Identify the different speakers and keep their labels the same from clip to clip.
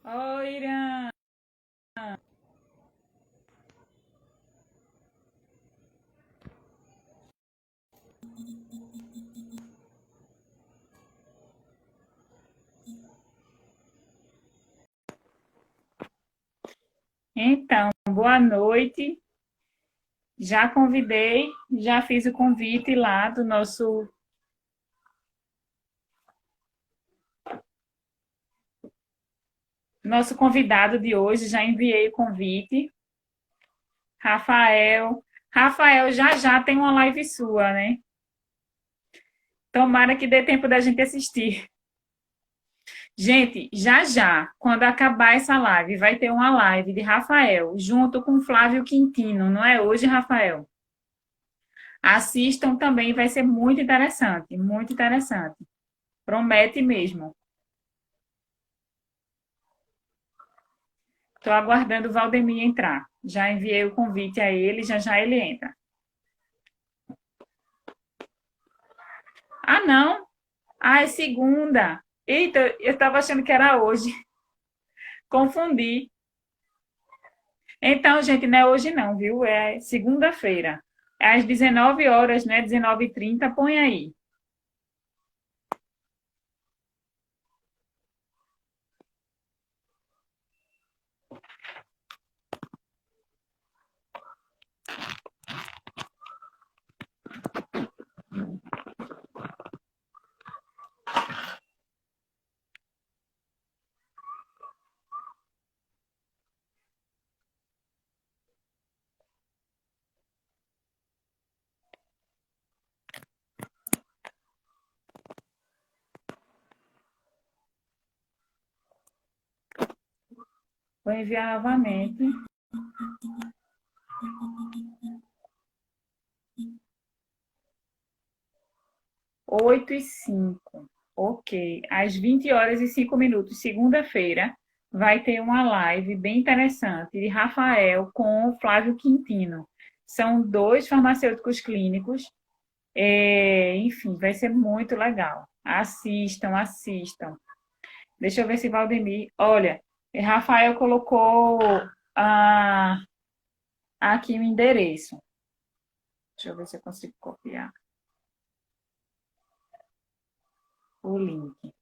Speaker 1: Oi, Irã. Então, boa noite. Já convidei, já fiz o convite lá do nosso convidado de hoje, já enviei o convite, Rafael. Rafael, já já tem uma live sua, né? Tomara que dê tempo da gente assistir. Gente, já já, quando acabar essa live, vai ter uma live de Rafael junto com Flávio Quintino, não é hoje, Rafael? Assistam também, vai ser muito interessante, muito interessante. Promete mesmo. Estou aguardando o Valdemir entrar. Já enviei o convite a ele, já já ele entra. Ah, não? Ah, é segunda. Eita, eu estava achando que era hoje. Confundi. Então, gente, não é hoje não, viu? É segunda-feira. É às 19 horas, né? 19h30, põe aí. Vou enviar novamente. 8h05. Ok. Às 20h05, segunda-feira, vai ter uma live bem interessante de Rafael com o Flávio Quintino. São dois farmacêuticos clínicos. Enfim, vai ser muito legal. Assistam, assistam. Deixa eu ver se Valdemir. Olha, Rafael colocou ah, aqui o endereço. Deixa eu ver se eu consigo copiar o link.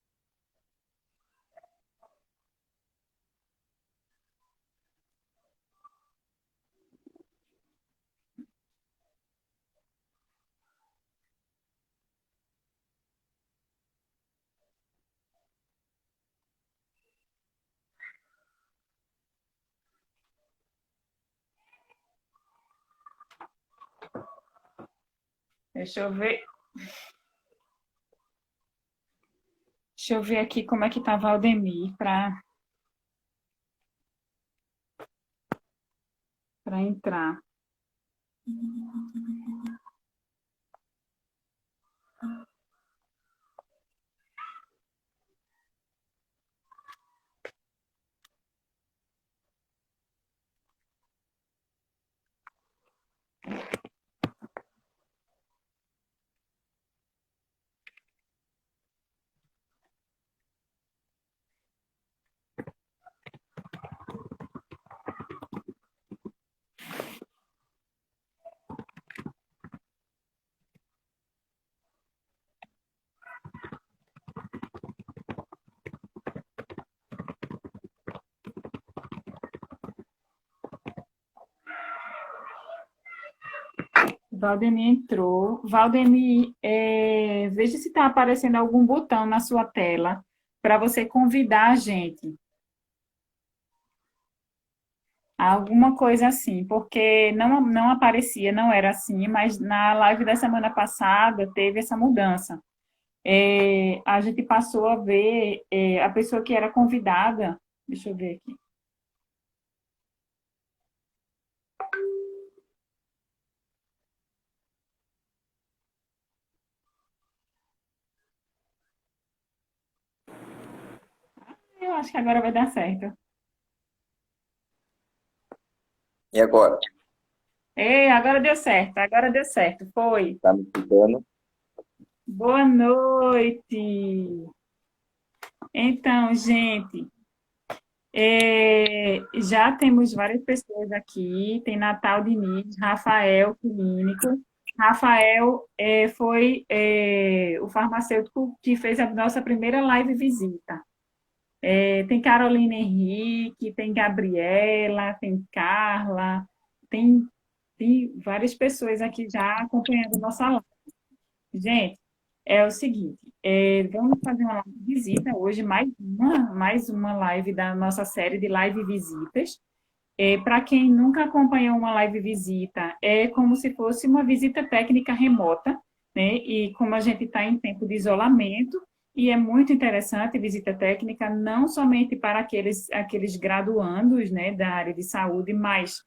Speaker 1: Deixa eu ver. Deixa eu ver aqui como é que tá Valdemir para entrar. Valdemir entrou. Valdemir, veja se está aparecendo algum botão na sua tela para você convidar a gente. Alguma coisa assim, porque não aparecia, não era assim, mas na live da semana passada teve essa mudança. A gente passou a ver a pessoa que era convidada. Deixa eu ver aqui. Eu acho que agora vai dar certo.
Speaker 2: E agora?
Speaker 1: Ei, agora deu certo, agora deu certo. Foi.
Speaker 2: Tá me escutando?
Speaker 1: Boa noite. Então, gente, já temos várias pessoas aqui. Tem Natal Diniz, Rafael Clínico. Rafael foi o farmacêutico que fez a nossa primeira live visita. Tem Carolina Henrique, tem Gabriela, tem Carla, tem, tem várias pessoas aqui já acompanhando nossa live. Gente, é o seguinte, vamos fazer uma live visita hoje, mais uma live da nossa série de live visitas. Para quem nunca acompanhou uma live visita, é como se fosse uma visita técnica remota, né? E como a gente está em tempo de isolamento, e é muito interessante visita técnica, não somente para aqueles graduandos, né, da área de saúde, mas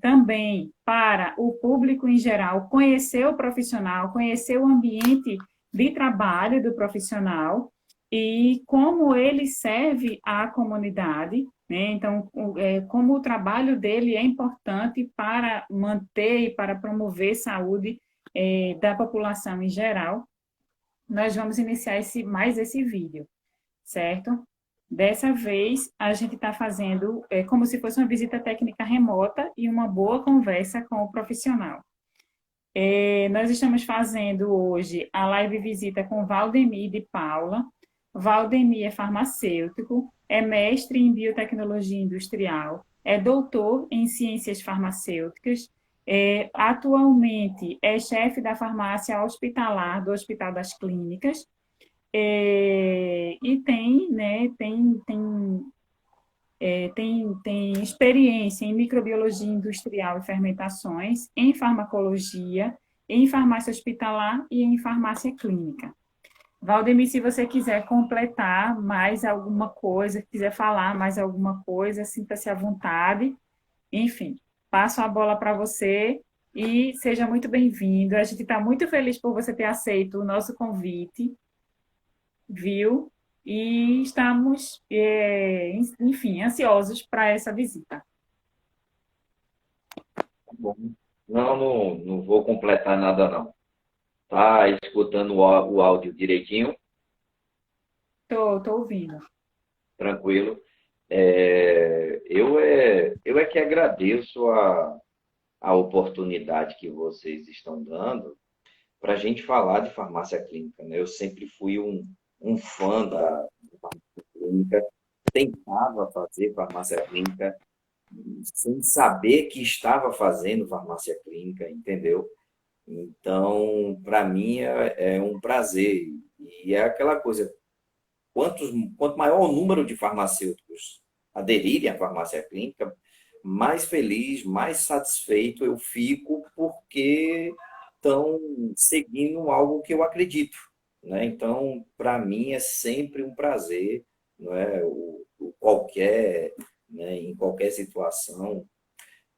Speaker 1: também para o público em geral conhecer o profissional, conhecer o ambiente de trabalho do profissional e como ele serve à comunidade, né? Então, como o trabalho dele é importante para manter e para promover saúde da população em geral, nós vamos iniciar mais esse vídeo, certo? Dessa vez, a gente está fazendo como se fosse uma visita técnica remota e uma boa conversa com o profissional. Nós estamos fazendo hoje a live visita com Valdemir de Paula. Valdemir é farmacêutico, é mestre em biotecnologia industrial, é doutor em ciências farmacêuticas, atualmente é chefe da farmácia hospitalar do Hospital das Clínicas, e tem experiência em microbiologia industrial e fermentações, em farmacologia, em farmácia hospitalar e em farmácia clínica. Valdemir, se você quiser completar mais alguma coisa, quiser falar mais alguma coisa, sinta-se à vontade. Enfim, passo a bola para você e seja muito bem-vindo. A gente está muito feliz por você ter aceito o nosso convite, viu? E estamos, enfim, ansiosos para essa visita.
Speaker 2: Bom, não vou completar nada, não. Tá escutando o áudio direitinho?
Speaker 1: Tô ouvindo.
Speaker 2: Tranquilo. Eu é que agradeço a oportunidade que vocês estão dando para a gente falar de farmácia clínica, né? Eu sempre fui um fã da farmácia clínica, tentava fazer farmácia clínica sem saber que estava fazendo farmácia clínica, entendeu? Então, para mim é um prazer. E é aquela coisa, quanto maior o número de farmacêuticos aderirem à farmácia clínica, mais feliz, mais satisfeito eu fico porque estão seguindo algo que eu acredito, né? Então, para mim é sempre um prazer, não é? Qualquer, né, em qualquer situação.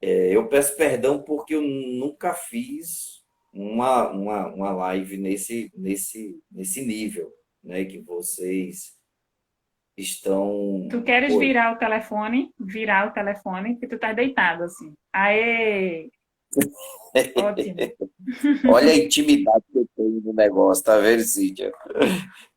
Speaker 2: Eu peço perdão porque eu nunca fiz uma live nesse nível, né, que vocês
Speaker 1: Tu
Speaker 2: estão
Speaker 1: queres
Speaker 2: hoje.
Speaker 1: virar o telefone, que tu tá deitado assim. Aê, ótimo.
Speaker 2: Olha a intimidade que eu tenho no negócio, tá vendo, Cíntia?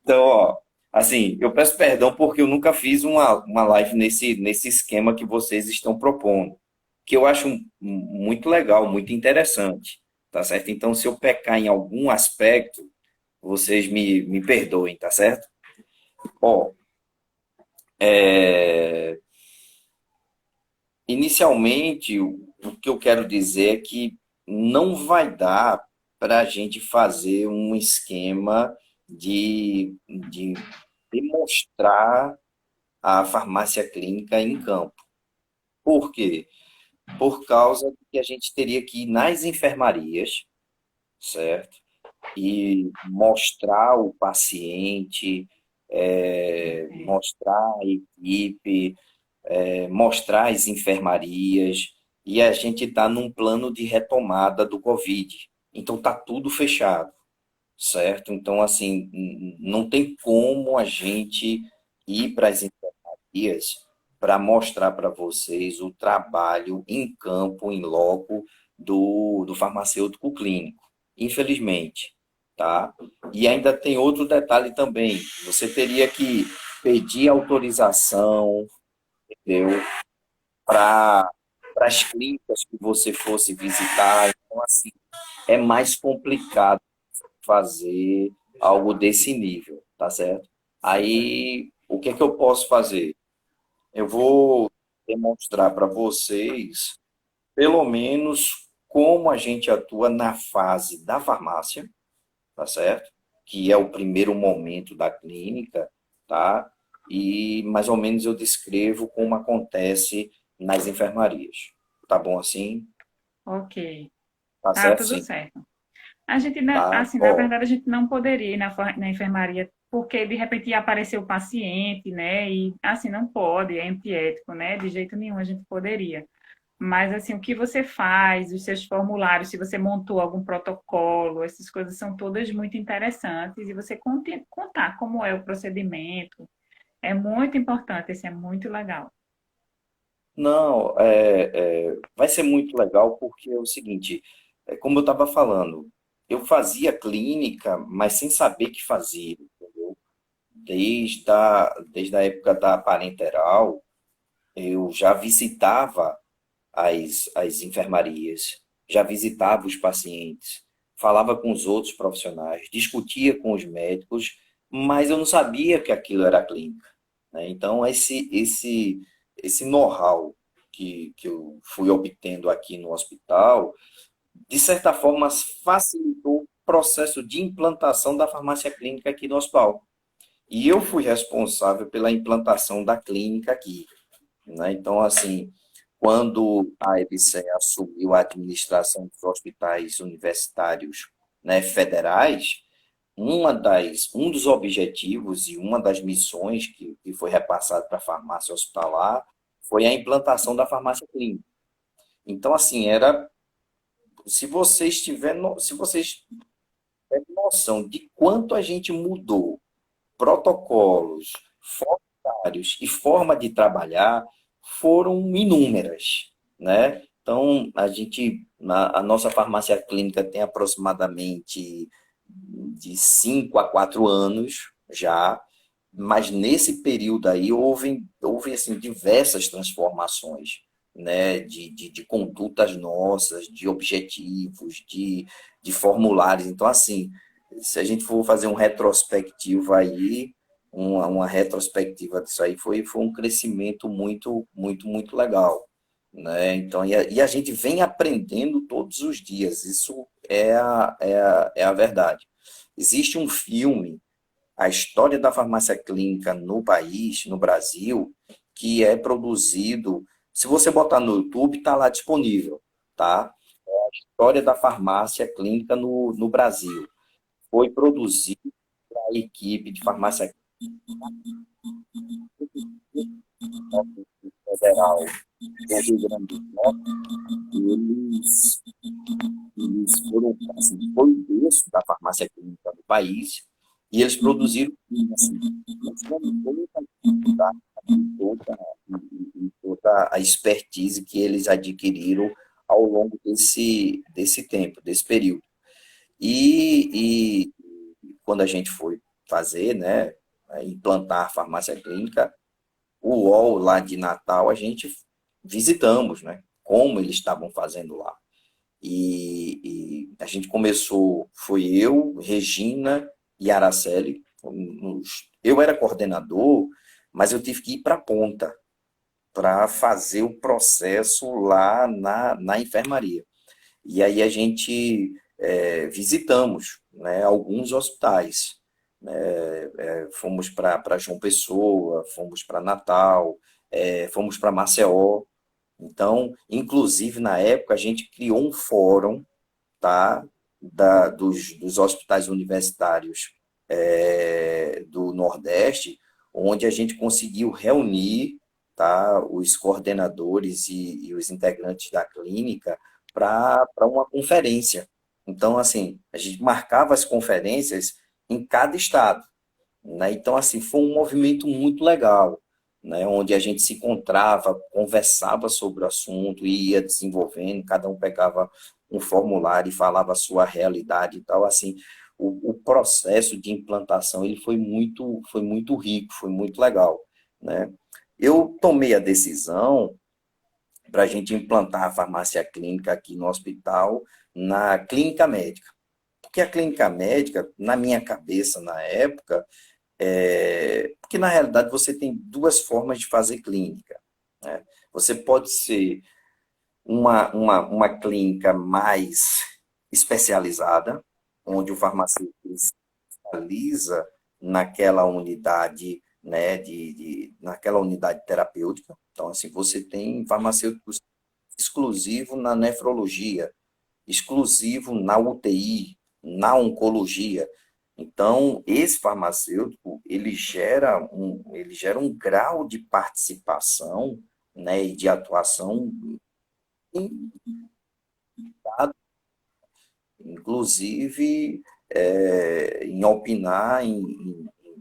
Speaker 2: Então, ó, assim, eu peço perdão porque eu nunca fiz uma live nesse esquema que vocês estão propondo, que eu acho muito legal, muito interessante, tá certo? Então, se eu pecar em algum aspecto, vocês me perdoem, tá certo? Ó, é, inicialmente, o que eu quero dizer é que não vai dar para a gente fazer um esquema de demonstrar a farmácia clínica em campo. Por quê? Por causa que a gente teria que ir nas enfermarias, certo? E mostrar o paciente, mostrar a equipe, mostrar as enfermarias, e a gente está num plano de retomada do Covid. Então está tudo fechado, certo? Então, assim, não tem como a gente ir para as enfermarias para mostrar para vocês o trabalho em campo, em loco, do farmacêutico clínico, infelizmente, tá? E ainda tem outro detalhe também, você teria que pedir autorização, entendeu? Para as clínicas que você fosse visitar, então, assim, é mais complicado fazer algo desse nível, tá certo? Aí, o que é que eu posso fazer? Eu vou demonstrar para vocês, pelo menos, como a gente atua na fase da farmácia, tá certo? Que é o primeiro momento da clínica, tá? E mais ou menos eu descrevo como acontece nas enfermarias. Tá bom assim?
Speaker 1: Ok,
Speaker 2: Tá
Speaker 1: tá
Speaker 2: certo,
Speaker 1: tudo
Speaker 2: sim.
Speaker 1: certo. A gente,
Speaker 2: Tá?
Speaker 1: assim, na
Speaker 2: Ó,
Speaker 1: verdade, a gente não poderia ir na enfermaria, porque de repente ia aparecer o paciente, né? E assim, não pode, é antiético, né? De jeito nenhum a gente poderia. Mas, assim, o que você faz, os seus formulários, se você montou algum protocolo, essas coisas são todas muito interessantes. E você contar como é o procedimento é muito importante, isso é muito legal.
Speaker 2: não, vai ser muito legal porque é o seguinte, como eu estava falando, eu fazia clínica, mas sem saber que fazia, entendeu? Desde a época da parenteral, eu já visitava as enfermarias, já visitava os pacientes, falava com os outros profissionais, discutia com os médicos, mas eu não sabia que aquilo era clínica, né? Então, esse know-how que eu fui obtendo aqui no hospital, de certa forma, facilitou o processo de implantação da farmácia clínica aqui no hospital. E eu fui responsável pela implantação da clínica aqui, né? Então, assim, quando a EBSER assumiu a administração dos hospitais universitários, né, federais, um dos objetivos e uma das missões que foi repassado para a farmácia hospitalar foi a implantação da farmácia clínica. Então, assim, se vocês tiverem noção de quanto a gente mudou protocolos, formulários e forma de trabalhar foram inúmeras, né? Então, a nossa farmácia clínica tem aproximadamente de 5 a 4 anos já, mas nesse período aí houve assim, diversas transformações, né? De condutas nossas, de objetivos, de formulários. Então, assim, se a gente for fazer um retrospectivo aí, uma retrospectiva disso aí, foi um crescimento muito, muito, muito legal. Né? Então, e a gente vem aprendendo todos os dias, isso é a verdade. Existe um filme, A História da Farmácia Clínica no país, no Brasil, que é produzido, se você botar no YouTube, está lá disponível, tá? História da Farmácia Clínica no Brasil. Foi produzido pela equipe de farmácia federal do Rio Grande do Norte, e eles foram, assim, foi o berço da farmácia clínica do país, e eles produziram, assim, mostrando toda a expertise que eles adquiriram ao longo desse tempo, desse período. E quando a gente foi fazer, né, implantar a farmácia clínica, o UOL lá de Natal, a gente visitamos, né, como eles estavam fazendo lá. E a gente começou, foi eu, Regina e Araceli. Eu era coordenador, mas eu tive que ir para a ponta para fazer o processo lá na enfermaria. E aí a gente visitamos, né, alguns hospitais. Fomos para João Pessoa, fomos para Natal, fomos para Maceió. Então, inclusive, na época, a gente criou um fórum, tá, dos hospitais universitários do Nordeste, onde a gente conseguiu reunir, tá, os coordenadores e os integrantes da clínica para uma conferência. Então, assim, a gente marcava as conferências em cada estado.
Speaker 3: né? Então, assim, foi um movimento muito legal, né? Onde a gente se encontrava, conversava sobre o assunto e ia desenvolvendo, cada um pegava um formulário e falava a sua realidade e tal, assim, o processo de implantação ele foi muito rico, foi muito legal, né? Eu tomei a decisão para a gente implantar a farmácia clínica aqui no hospital, na clínica médica. Porque a clínica médica, na minha cabeça, na época, porque na realidade você tem duas formas de fazer clínica, né? Você pode ser uma clínica mais especializada, onde o farmacêutico especializa naquela unidade, né, naquela unidade terapêutica. Então, assim, você tem farmacêuticos exclusivo na nefrologia, exclusivo na UTI, na oncologia. Então, esse farmacêutico, ele gera um grau de participação, né, e de atuação, inclusive em opinar em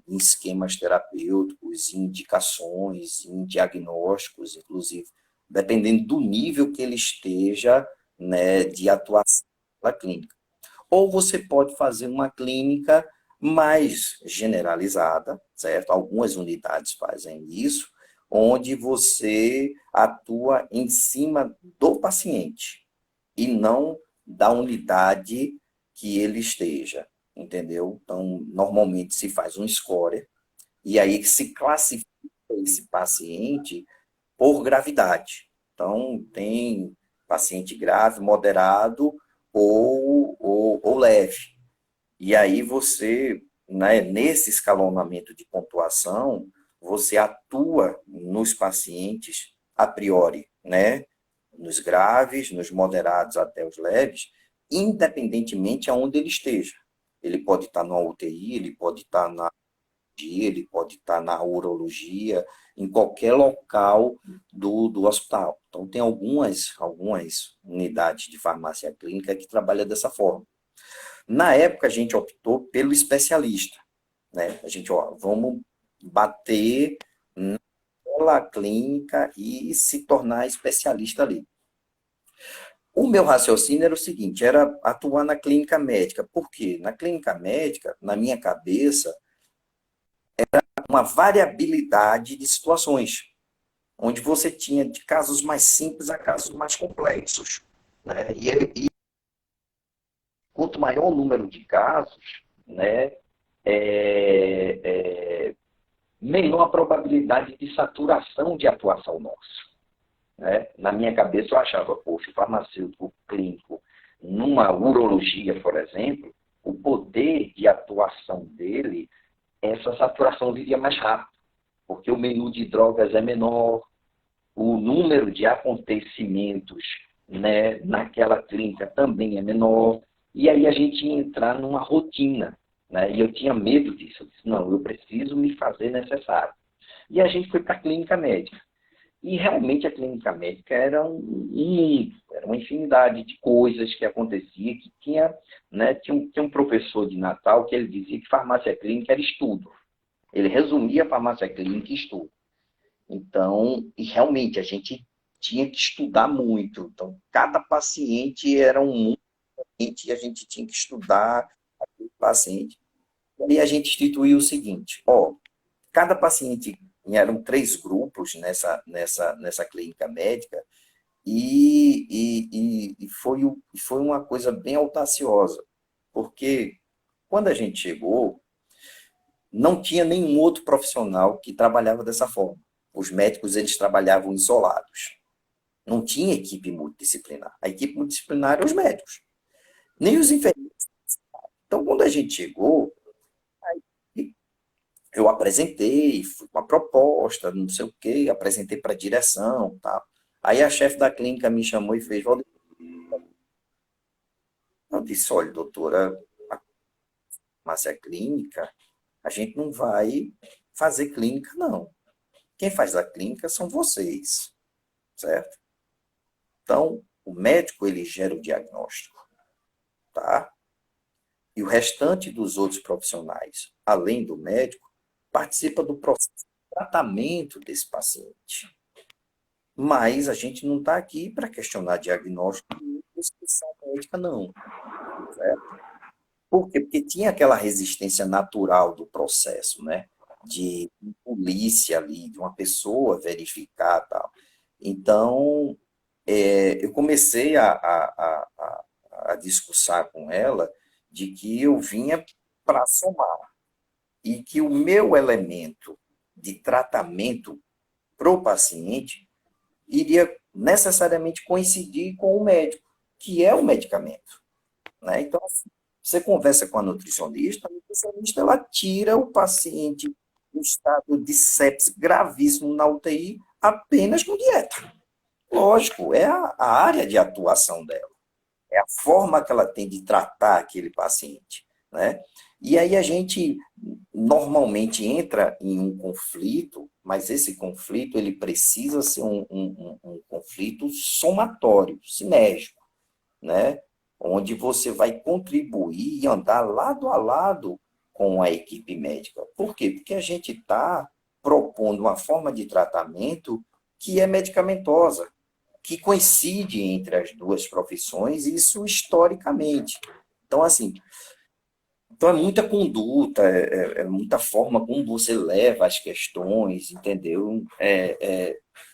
Speaker 3: esquemas terapêuticos, em indicações, em diagnósticos, inclusive, dependendo do nível que ele esteja, né, de atuação da clínica. Ou você pode fazer uma clínica mais generalizada, certo? Algumas unidades fazem isso, onde você atua em cima do paciente e não da unidade que ele esteja, entendeu? Então, normalmente se faz um score e aí se classifica esse paciente por gravidade. Então, tem paciente grave, moderado ou leve. E aí você, né, nesse escalonamento de pontuação, você atua nos pacientes a priori, né, nos graves, nos moderados até os leves, independentemente aonde ele esteja. Ele pode estar na UTI, ele pode estar na ele pode estar na urologia, em qualquer local do hospital. Então, tem algumas unidades de farmácia clínica que trabalham dessa forma. Na época, a gente optou pelo especialista, né? A gente, ó, vamos bater na clínica e se tornar especialista ali. O meu raciocínio era o seguinte, era atuar na clínica médica. Por quê? Na clínica médica, na minha cabeça, uma variabilidade de situações, onde você tinha de casos mais simples a casos mais complexos, né? E quanto maior o número de casos, né, é, é, menor a probabilidade de saturação de atuação nossa. Né? Na minha cabeça, eu achava, poxa, o farmacêutico clínico, numa urologia, por exemplo, o poder de atuação dele, essa saturação viria mais rápido, porque o menu de drogas é menor, o número de acontecimentos, né, naquela clínica também é menor, e aí a gente ia entrar numa rotina, né, e eu tinha medo disso, eu disse, não, eu preciso me fazer necessário. E a gente foi para a clínica médica. E realmente a clínica médica era era uma infinidade de coisas que acontecia, que tinha, né, tinha um professor de Natal que ele dizia que farmácia clínica era estudo. Ele resumia a farmácia clínica em estudo. Então, e realmente a gente tinha que estudar muito. Então, cada paciente era um mundo e a gente tinha que estudar aquele paciente. E a gente instituiu o seguinte, ó, cada paciente, eram 3 grupos nessa clínica médica, foi uma coisa bem audaciosa, porque quando a gente chegou, não tinha nenhum outro profissional que trabalhava dessa forma. Os médicos, eles trabalhavam isolados. Não tinha equipe multidisciplinar. A equipe multidisciplinar eram os médicos, nem os enfermeiros. Então, quando a gente chegou, eu apresentei, fui com uma proposta, não sei o quê, apresentei para a direção, tá? Aí a chefe da clínica me chamou e fez, Valdir, eu disse, olha, doutora, a farmácia clínica, a gente não vai fazer clínica, não. Quem faz a clínica são vocês, certo? Então, o médico, ele gera o diagnóstico, tá? E o restante dos outros profissionais, além do médico, participa do processo de tratamento desse paciente. Mas a gente não está aqui para questionar diagnóstico e prescrição médica, não. Certo? Por quê? Porque tinha aquela resistência natural do processo, né? De polícia ali, de uma pessoa verificar e tal. Então, eu comecei a discursar com ela de que eu vinha para somar e que o meu elemento de tratamento para o paciente iria necessariamente coincidir com o médico, que é o medicamento. Né? Então, assim, você conversa com a nutricionista ela tira o paciente do estado de sepse gravíssimo na UTI apenas com dieta. Lógico, é a área de atuação dela, é a forma que ela tem de tratar aquele paciente. Né? E aí a gente normalmente entra em um conflito, mas esse conflito ele precisa ser um conflito somatório, sinérgico, né? Onde você vai contribuir e andar lado a lado com a equipe médica. Por quê? Porque a gente está propondo uma forma de tratamento que é medicamentosa, que coincide entre as duas profissões, isso historicamente. Então, assim, é muita conduta, é muita forma como você leva as questões, entendeu?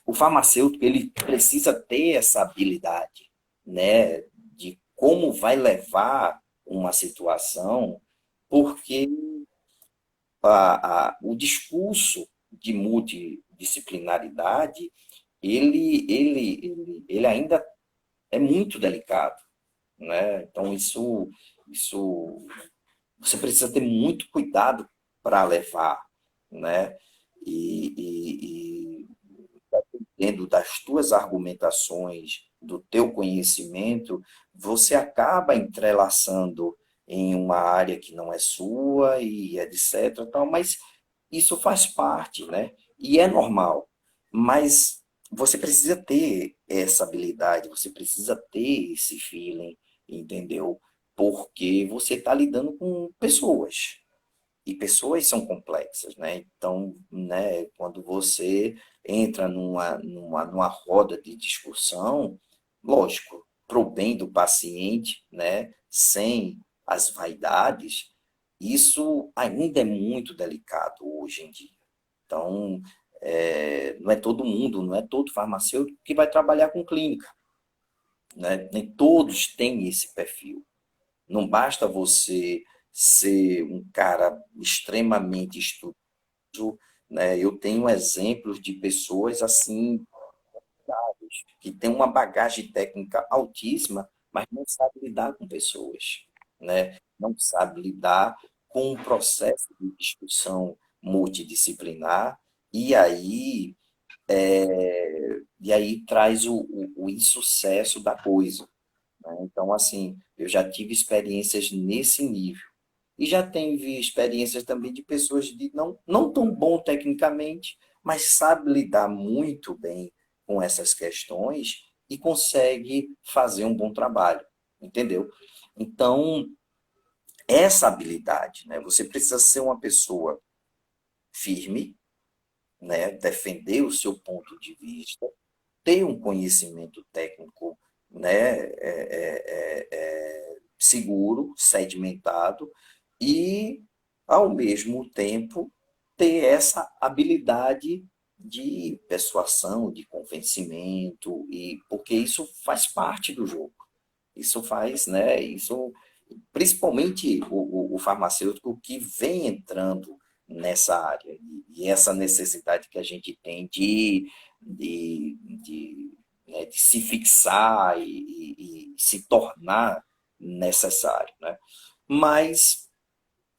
Speaker 3: O farmacêutico ele precisa ter essa habilidade, né, de como vai levar uma situação, porque o discurso de multidisciplinaridade ele ainda é muito delicado, né? Então isso você precisa ter muito cuidado para levar, né? E dependendo das tuas argumentações, do teu conhecimento, você acaba entrelaçando em uma área que não é sua e etc. Tal, mas isso faz parte, né? E é normal. Mas você precisa ter essa habilidade, você precisa ter esse feeling, entendeu? Porque você está lidando com pessoas. E pessoas são complexas, né? Então, né, quando você entra numa roda de discussão, lógico, para o bem do paciente, né, sem as vaidades, isso ainda é muito delicado hoje em dia. Então, não é todo mundo, não é todo farmacêutico que vai trabalhar com clínica, né? Nem todos têm esse perfil. Não basta você ser um cara extremamente estudioso, né? Eu tenho exemplos de pessoas assim, que têm uma bagagem técnica altíssima, mas não sabe lidar com pessoas, né? Não sabe lidar com um processo de discussão multidisciplinar, e aí, traz o insucesso da coisa. Né? Então, assim, eu já tive experiências nesse nível. E já tive experiências também de pessoas de não tão bom tecnicamente, mas sabe lidar muito bem com essas questões e consegue fazer um bom trabalho, entendeu? Então, essa habilidade, né? Você precisa ser uma pessoa firme, né? Defender o seu ponto de vista, ter um conhecimento técnico, né? Seguro, sedimentado, e, ao mesmo tempo, ter essa habilidade de persuasão, de convencimento, e porque isso faz parte do jogo. Isso faz, né? Isso, principalmente o farmacêutico que vem entrando nessa área, e essa necessidade que a gente tem de se fixar e se tornar necessário, né? Mas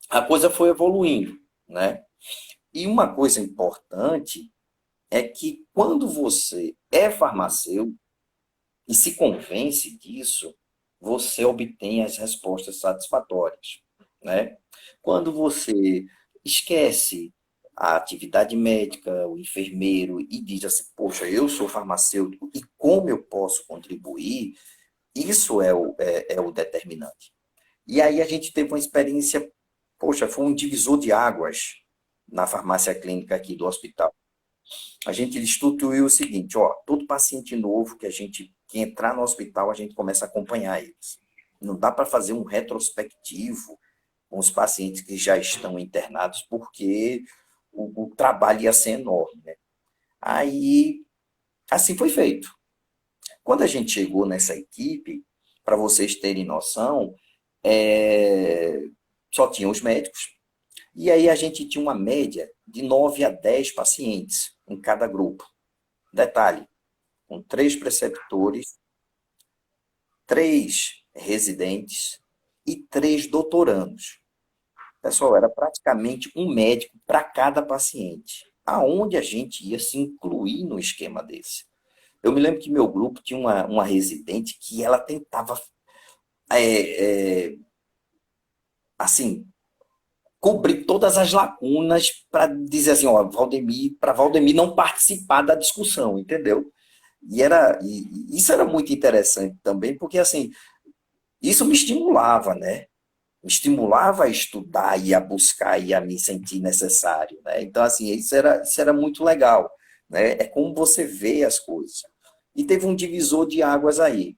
Speaker 3: a coisa foi evoluindo, né? E uma coisa importante é que quando você é farmacêutico e se convence disso, você obtém as respostas satisfatórias, né? Quando você esquece a atividade médica, o enfermeiro, e diz assim, poxa, eu sou farmacêutico e como eu posso contribuir, isso é o determinante. E aí a gente teve uma experiência, poxa, foi um divisor de águas, na farmácia clínica aqui do hospital. A gente instituiu o seguinte, ó, todo paciente novo que entrar no hospital, a gente começa a acompanhar eles. Não dá para fazer um retrospectivo com os pacientes que já estão internados, porque o trabalho ia ser enorme, né? Aí, assim foi feito. Quando a gente chegou nessa equipe, para vocês terem noção, só tinham os médicos, e aí a gente tinha uma média de 9 a 10 pacientes em cada grupo. Detalhe, com 3 preceptores, 3 residentes e 3 doutorandos. Pessoal, era praticamente um médico para cada paciente. Aonde a gente ia se incluir no esquema desse? Eu me lembro que meu grupo tinha uma residente que ela tentava, assim, cobrir todas as lacunas para dizer assim, ó, para Valdemir não participar da discussão, entendeu? E isso era muito interessante também, porque assim, isso me estimulava, né? Me estimulava a estudar e a buscar e a me sentir necessário, né? Então, assim, isso era muito legal, né? É como você vê as coisas. E teve um divisor de águas aí.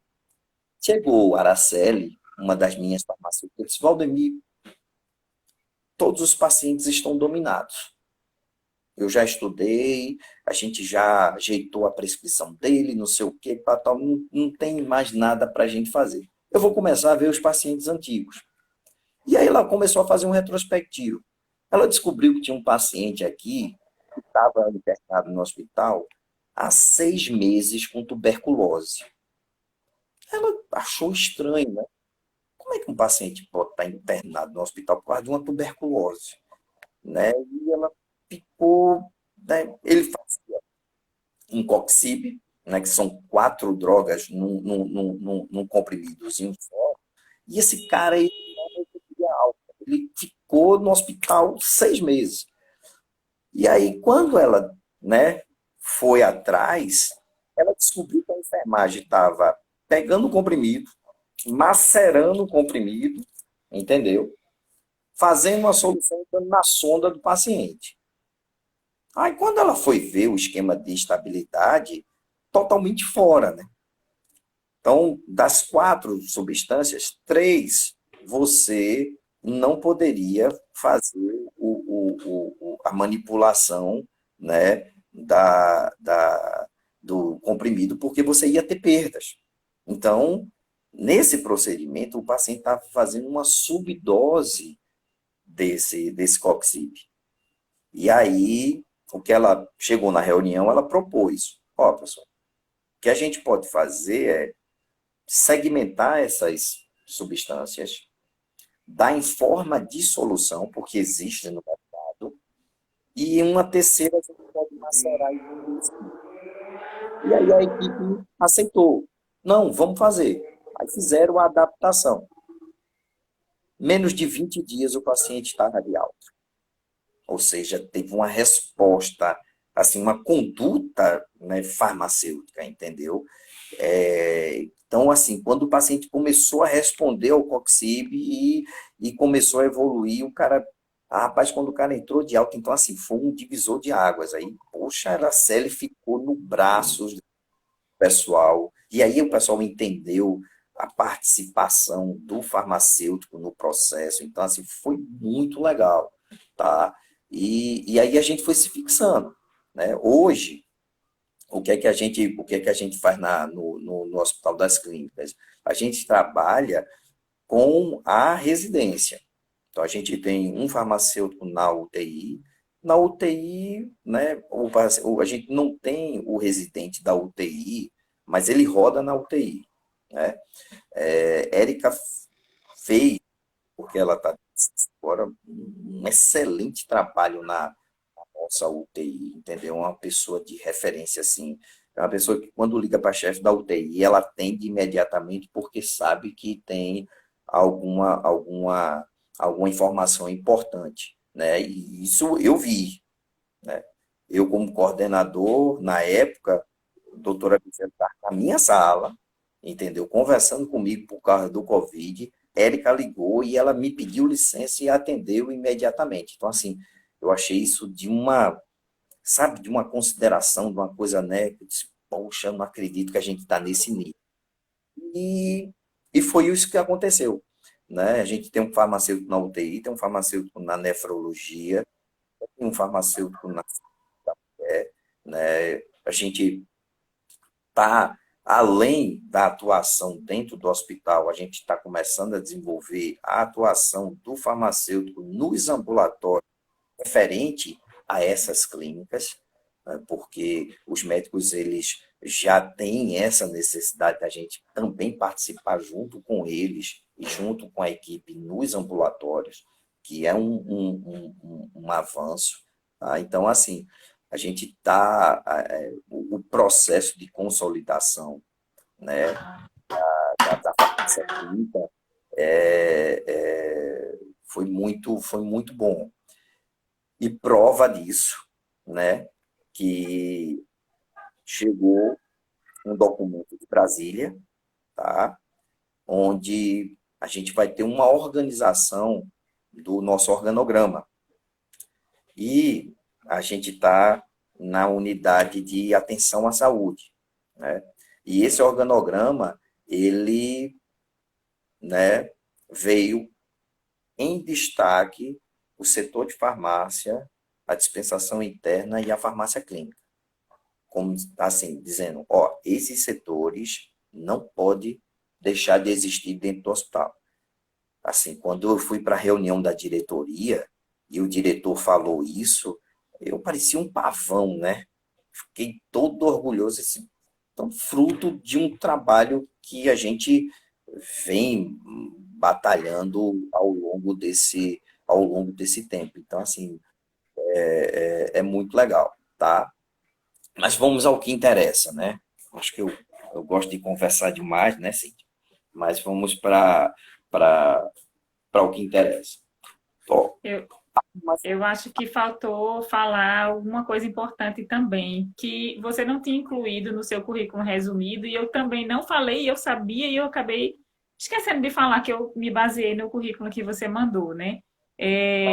Speaker 3: Chegou a Araceli, uma das minhas farmacêuticas, disse, Valdemir, todos os pacientes estão dominados. Eu já estudei, a gente já ajeitou a prescrição dele, não sei o quê, tal, não tem mais nada para a gente fazer. Eu vou começar a ver os pacientes antigos. E aí ela começou a fazer um retrospectivo. Ela descobriu que tinha um paciente aqui que estava internado no hospital há 6 meses com tuberculose. Ela achou estranho, né? Como é que um paciente pode estar internado no hospital por causa de uma tuberculose? Né? E ela ficou... Né? Ele fazia um coxib, né? Que são 4 drogas num comprimidozinho só. E esse cara, ele ficou no hospital 6 meses. E aí, quando ela, né, foi atrás, ela descobriu que a enfermagem estava pegando o comprimido, macerando o comprimido, entendeu? Fazendo uma solução na sonda do paciente. Aí, quando ela foi ver o esquema de estabilidade, totalmente fora, né? Então, das 4 substâncias, 3 você não poderia fazer a manipulação, né, do comprimido, porque você ia ter perdas. Então, nesse procedimento, o paciente estava fazendo uma subdose desse coxib. E aí, o que ela chegou na reunião, ela propôs, ó, pessoal, o que a gente pode fazer é segmentar essas substâncias, dar em forma de solução, porque existe no mercado, e uma terceira a gente pode macerar e conduzir. E aí a equipe aceitou. Não, vamos fazer. Aí fizeram a adaptação. Menos de 20 dias o paciente estava de alta. Ou seja, teve uma resposta, assim, uma conduta, né, farmacêutica, entendeu? Então, assim, quando o paciente começou a responder ao coxib e começou a evoluir, o cara... rapaz, quando o cara entrou de alta, então, assim, foi um divisor de águas. Aí, poxa, a Araceli ficou no braço do pessoal. E aí o pessoal entendeu a participação do farmacêutico no processo. Então, assim, foi muito legal, tá? E aí a gente foi se fixando, né? Hoje, o que é que a gente faz no Hospital das Clínicas? A gente trabalha com a residência. Então, a gente tem um farmacêutico na UTI. Na UTI, né, a gente não tem o residente da UTI, mas ele roda na UTI. Né? Érica fez, porque ela está agora, um excelente trabalho na nossa UTI, entendeu? Uma pessoa de referência, assim. É uma pessoa que, quando liga para a chefe da UTI, ela atende imediatamente, porque sabe que tem alguma informação importante, né? E isso eu vi, né? Eu, como coordenador, na época, a doutora Vicente estava na minha sala, entendeu? Conversando comigo por causa do Covid, Érica ligou e ela me pediu licença e atendeu imediatamente. Então, assim, Eu achei isso de uma, sabe, de uma consideração, de uma coisa, né? Que eu disse, poxa, eu não acredito que a gente está nesse nível. E, e foi isso que aconteceu, né? A gente tem um farmacêutico na UTI, tem um farmacêutico na nefrologia, tem um farmacêutico na, né? A gente está além da atuação dentro do hospital, a gente está começando a desenvolver a atuação do farmacêutico nos ambulatórios referente a essas clínicas, né, porque os médicos eles já têm essa necessidade da gente também participar junto com eles e junto com a equipe nos ambulatórios, que é um avanço. Tá? Então, assim, a gente está, o processo de consolidação, né, da farmácia clínica foi muito bom. E prova disso, né, que chegou um documento de Brasília, tá, onde a gente vai ter uma organização do nosso organograma. E a gente está na unidade de atenção à saúde, né? E esse organograma, ele, né, veio em destaque o setor de farmácia, a dispensação interna e a farmácia clínica. Como, assim, dizendo, ó, esses setores não podem deixar de existir dentro do hospital. Assim, quando eu fui para a reunião da diretoria e o diretor falou isso, eu parecia um pavão, né? Fiquei todo orgulhoso, esse, então, fruto de um trabalho que a gente vem batalhando ao longo desse tempo. Então, assim, é muito legal, tá? Mas vamos ao que interessa, né? Acho que eu gosto de conversar demais, né, Cíntia? Mas vamos para o que interessa. Ó,
Speaker 1: Eu, eu acho que faltou falar alguma coisa importante também, que você não tinha incluído no seu currículo resumido, e eu também não falei, eu sabia, e eu acabei esquecendo de falar que eu me baseei no currículo que você mandou, né?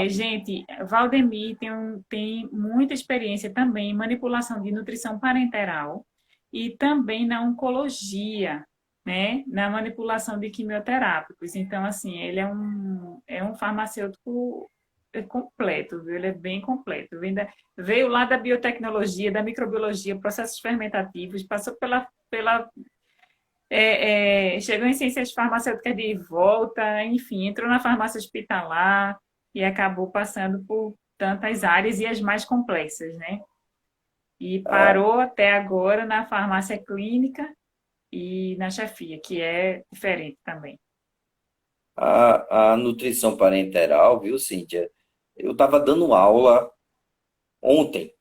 Speaker 1: Gente, Valdemir tem muita experiência também em manipulação de nutrição parenteral e também na oncologia, né? Na manipulação de quimioterápicos. Então, assim, ele é um farmacêutico completo, viu? Ele é bem completo. Veio lá da biotecnologia, da microbiologia, processos fermentativos, passou chegou em ciências farmacêuticas de volta, enfim, entrou na farmácia hospitalar e acabou passando por tantas áreas e as mais complexas, né? E parou até agora na farmácia clínica e na chefia, que é diferente também.
Speaker 3: a nutrição parenteral, viu, Cíntia? Eu estava dando aula ontem.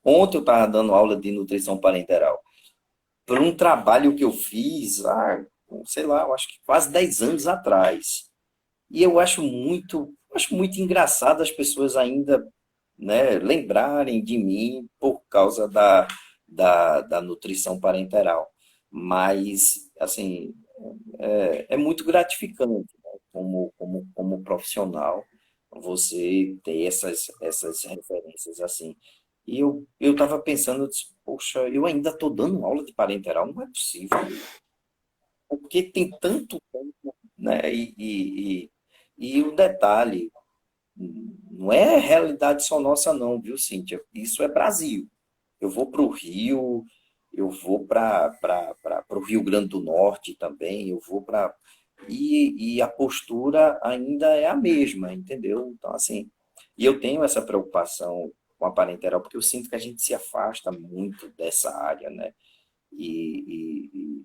Speaker 3: Ontem eu estava dando aula de nutrição parenteral. Por um trabalho que eu fiz, sei lá, eu acho que quase 10 anos atrás. E eu acho muito engraçado as pessoas ainda, né, lembrarem de mim por causa da nutrição parenteral. Mas, assim, é muito gratificante, né, como profissional, você ter essas referências assim. E eu estava pensando, eu disse, poxa, eu ainda estou dando aula de parenteral, não é possível, porque tem tanto tempo, né? E o detalhe, não é realidade só nossa não, viu, Cíntia? Isso é Brasil. Eu vou para o Rio, eu vou para o Rio Grande do Norte também, eu vou para... E a postura ainda é a mesma, entendeu? Então, assim, e eu tenho essa preocupação com a parenteral, porque eu sinto que a gente se afasta muito dessa área, né? E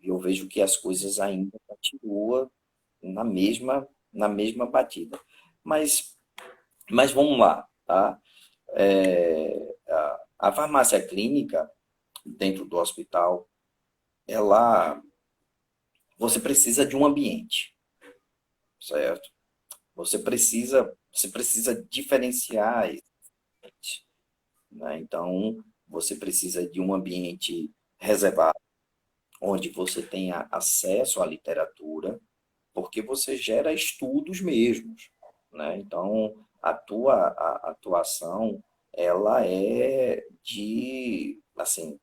Speaker 3: eu vejo que as coisas ainda continuam na mesma batida. Mas, mas vamos lá, tá? A farmácia clínica dentro do hospital, ela, você precisa de um ambiente, certo? Você precisa diferenciar, né? Então, você precisa de um ambiente reservado, onde você tenha acesso à literatura, porque você gera estudos mesmos, né? Então, a atuação, ela é de, assim,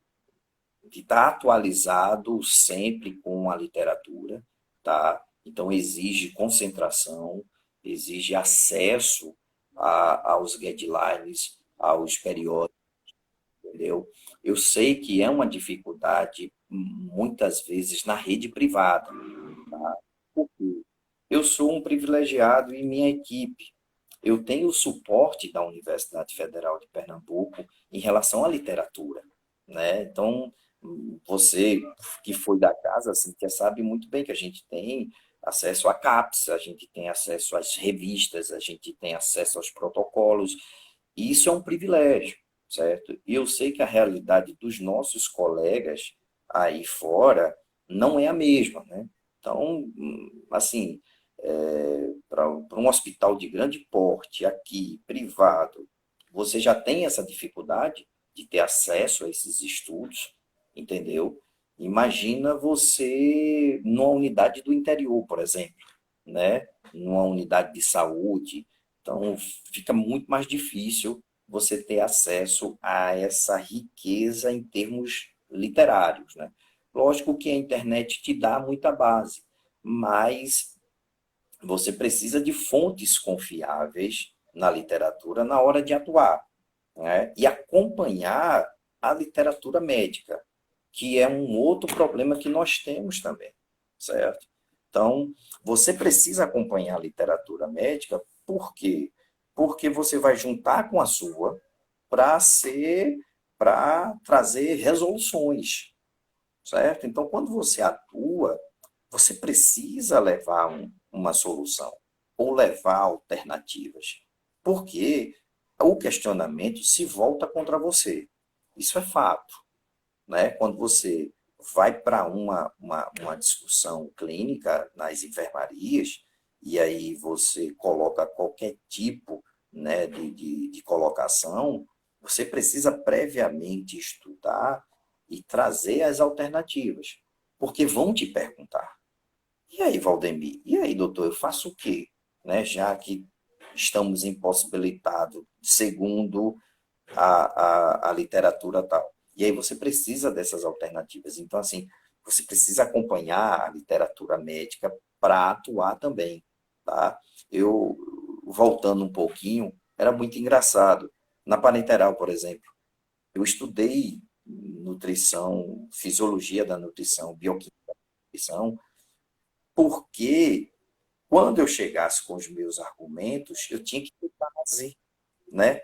Speaker 3: de estar atualizado sempre com a literatura, tá? Então exige concentração, exige acesso aos guidelines, aos periódicos, entendeu? Eu sei que é uma dificuldade muitas vezes na rede privada, tá? Porque eu sou um privilegiado e minha equipe. Eu tenho o suporte da Universidade Federal de Pernambuco em relação à literatura, né? Então, você que foi da casa, assim, já sabe muito bem que a gente tem acesso à CAPES, a gente tem acesso às revistas, a gente tem acesso aos protocolos, e isso é um privilégio, certo? E eu sei que a realidade dos nossos colegas aí fora não é a mesma, né? Então, assim, para um hospital de grande porte, aqui, privado, você já tem essa dificuldade de ter acesso a esses estudos, entendeu? Imagina você numa unidade do interior, por exemplo, né? Numa unidade de saúde. Então, fica muito mais difícil você ter acesso a essa riqueza em termos literários, né? Lógico que a internet te dá muita base, mas você precisa de fontes confiáveis na literatura na hora de atuar, né? E acompanhar a literatura médica, que é um outro problema que nós temos também, certo? Então, você precisa acompanhar a literatura médica, por quê? Porque você vai juntar com a sua para trazer resoluções, certo? Então, quando você atua, você precisa levar uma solução ou levar alternativas, porque o questionamento se volta contra você. Isso é fato, né? Quando você vai para uma discussão clínica nas enfermarias, e aí você coloca qualquer tipo, né, de colocação, você precisa previamente estudar e trazer as alternativas, porque vão te perguntar. E aí, Valdemir? E aí, doutor, eu faço o quê? Né? Já que estamos impossibilitados, segundo a literatura tal. E aí você precisa dessas alternativas. Então, assim, você precisa acompanhar a literatura médica para atuar também, tá? Eu, voltando um pouquinho, era muito engraçado. Na parenteral, por exemplo, eu estudei nutrição, fisiologia da nutrição, bioquímica da nutrição, porque quando eu chegasse com os meus argumentos, eu tinha que fazer, né?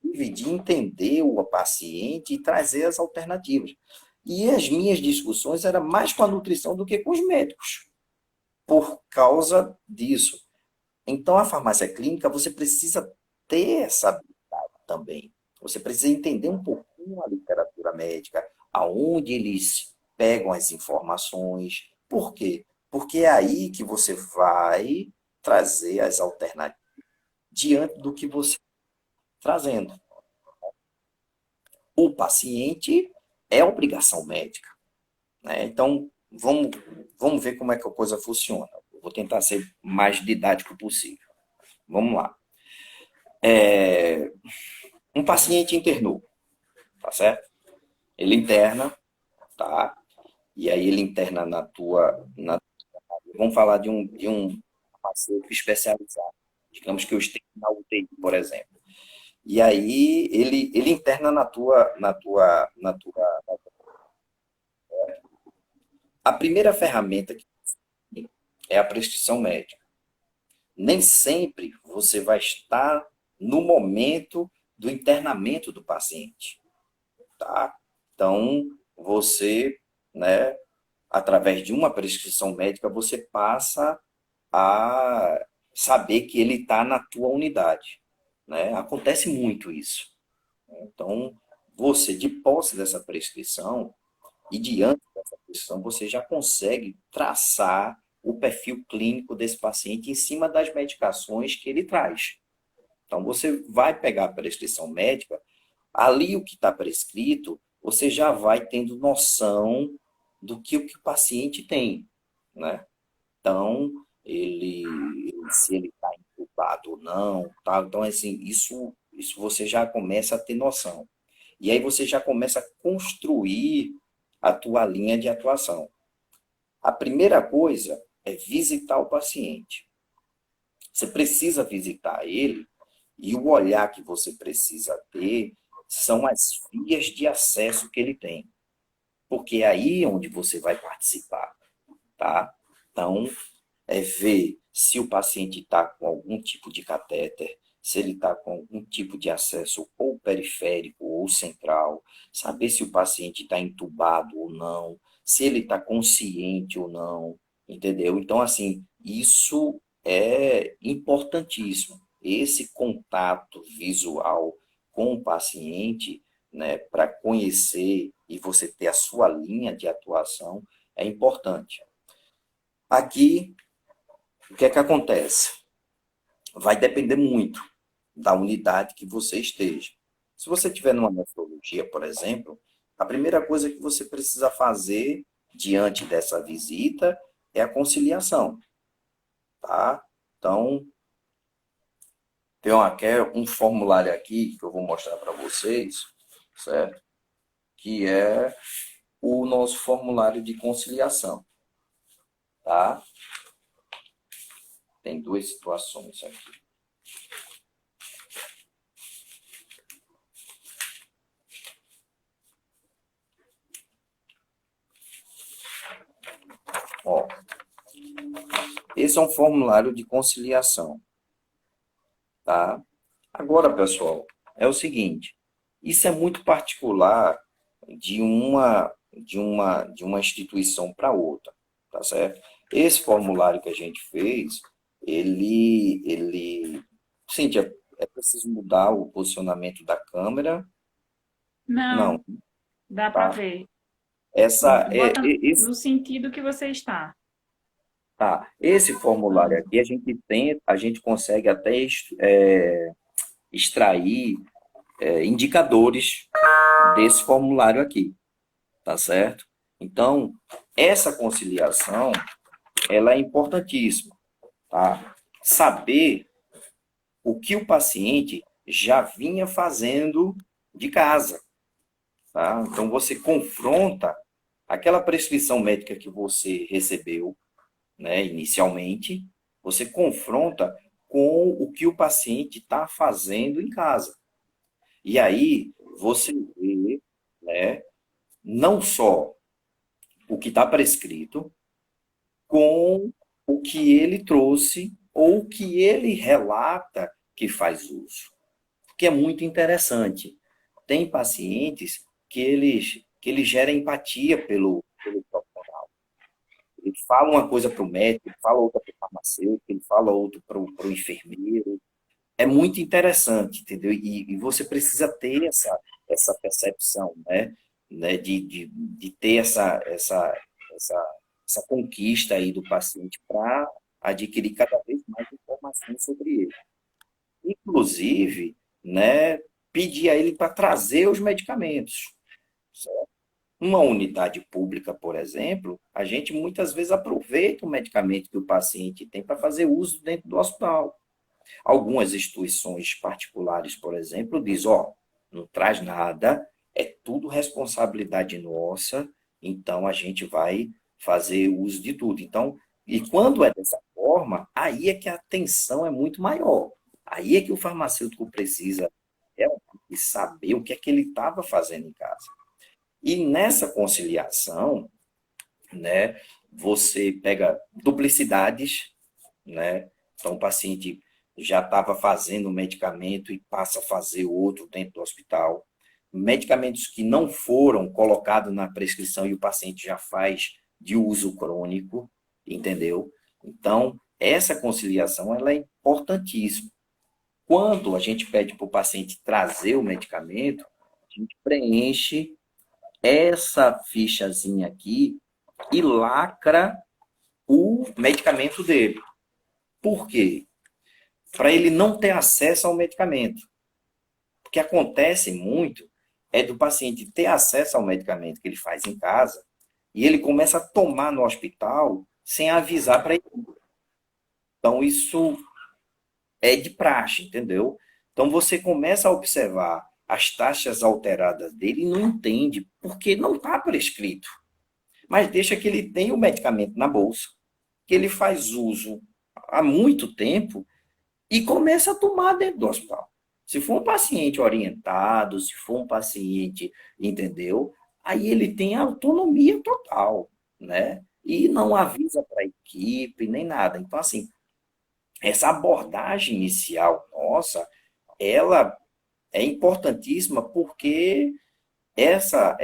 Speaker 3: De entender o paciente e trazer as alternativas. E as minhas discussões eram mais com a nutrição do que com os médicos, por causa disso. Então, a farmácia clínica, você precisa ter essa habilidade também. Você precisa entender um pouquinho a literatura médica, aonde eles pegam as informações. Por quê? Porque é aí que você vai trazer as alternativas diante do que você está trazendo. O paciente é obrigação médica, né? Então, vamos ver como é que a coisa funciona. Vou tentar ser mais didático possível. Vamos lá. Um paciente internou, tá certo? Ele interna, tá? E aí ele interna vamos falar de um farmacêutico especializado. Digamos que eu esteja na UTI, por exemplo. E aí ele interna na tua. A primeira ferramenta que tem é a prescrição médica. Nem sempre você vai estar no momento do internamento do paciente, tá? Então, você, né, através de uma prescrição médica, você passa a saber que ele está na tua unidade, né? Acontece muito isso. Então, você, de posse dessa prescrição, e diante dessa prescrição, você já consegue traçar o perfil clínico desse paciente em cima das medicações que ele traz. Então, você vai pegar a prescrição médica, ali o que está prescrito, você já vai tendo noção do que o paciente tem, né? Então, se ele está entubado ou não, tá? Então, assim, isso você já começa a ter noção. E aí você já começa a construir a tua linha de atuação. A primeira coisa é visitar o paciente. Você precisa visitar ele e o olhar que você precisa ter são as vias de acesso que ele tem. Porque é aí onde você vai participar, tá? Então, é ver se o paciente está com algum tipo de catéter, se ele está com algum tipo de acesso ou periférico ou central, saber se o paciente está entubado ou não, se ele está consciente ou não, entendeu? Então, assim, isso é importantíssimo. Esse contato visual com o paciente, né, para conhecer e você ter a sua linha de atuação, é importante. Aqui, o que é que acontece? Vai depender muito da unidade que você esteja. Se você estiver numa nefrologia, por exemplo, a primeira coisa que você precisa fazer diante dessa visita é a conciliação, tá? Então, tem um formulário aqui que eu vou mostrar para vocês, certo? Que é o nosso formulário de conciliação, tá? Tem duas situações aqui. Ó, esse é um formulário de conciliação, tá? Agora, pessoal, é o seguinte, isso é muito particular de uma instituição para outra, tá certo? Esse formulário que a gente fez, Cíntia, é preciso mudar o posicionamento da câmera?
Speaker 1: Não,
Speaker 3: Não,
Speaker 1: dá para
Speaker 3: tá?
Speaker 1: ver.
Speaker 3: Essa,
Speaker 1: Bota no sentido que você está.
Speaker 3: tá. Esse formulário aqui, a gente consegue até extrair indicadores desse formulário aqui, tá certo? Então, essa conciliação, ela é importantíssima, tá? Saber o que o paciente já vinha fazendo de casa, tá? Então, você confronta aquela prescrição médica que você recebeu, né, inicialmente, você confronta com o que o paciente está fazendo em casa. E aí, você vê, né, não só o que está prescrito, com o que ele trouxe ou o que ele relata que faz uso. Que é muito interessante. Tem pacientes que eles geram empatia pelo profissional. Ele fala uma coisa para o médico, ele fala outra para o farmacêutico, ele fala outra para o enfermeiro. É muito interessante, entendeu? E você precisa ter essa percepção, né? De ter essa conquista aí do paciente para adquirir cada vez mais informações sobre ele. Inclusive, né, pedir a ele para trazer os medicamentos. Certo? Uma unidade pública, por exemplo, a gente muitas vezes aproveita o medicamento que o paciente tem para fazer uso dentro do hospital. Algumas instituições particulares, por exemplo, diz, ó, não traz nada, é tudo responsabilidade nossa, então a gente vai fazer uso de tudo. Então, e quando é dessa forma, aí é que a atenção é muito maior. Aí é que o farmacêutico precisa realmente saber o que é que ele estava fazendo em casa. E nessa conciliação, né, você pega duplicidades, né? Então, o paciente já estava fazendo o medicamento e passa a fazer outro dentro do hospital. Medicamentos que não foram colocados na prescrição e o paciente já faz de uso crônico, entendeu? Então, essa conciliação ela é importantíssima. Quando a gente pede para o paciente trazer o medicamento, a gente preenche essa fichazinha aqui e lacra o medicamento dele. Por quê? Para ele não ter acesso ao medicamento. O que acontece muito é do paciente ter acesso ao medicamento que ele faz em casa e ele começa a tomar no hospital sem avisar para ele. Então, isso é de praxe, entendeu? Então você começa a observar as taxas alteradas dele e não entende, porque não está prescrito. Mas deixa que ele tem o medicamento na bolsa, que ele faz uso há muito tempo e começa a tomar dentro do hospital. Se for um paciente orientado, se for um paciente, entendeu? Aí ele tem autonomia total, né? E não avisa para a equipe, nem nada. Então, assim, essa abordagem inicial nossa, ela é importantíssima porque essa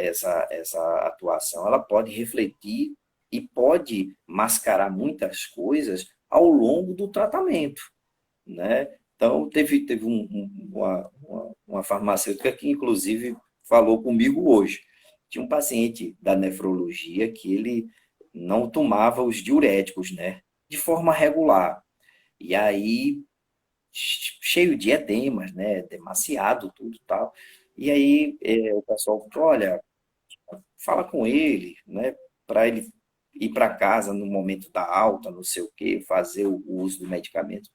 Speaker 3: atuação ela pode refletir e pode mascarar muitas coisas ao longo do tratamento, né? Então, teve uma farmacêutica que, inclusive, falou comigo hoje. Tinha um paciente da nefrologia que ele não tomava os diuréticos, né? De forma regular. E aí, cheio de edemas, né? Demasiado, tudo e tal. E aí, o pessoal falou, olha, fala com ele, né? Para ele ir para casa no momento da alta, não sei o quê, fazer o uso do medicamento.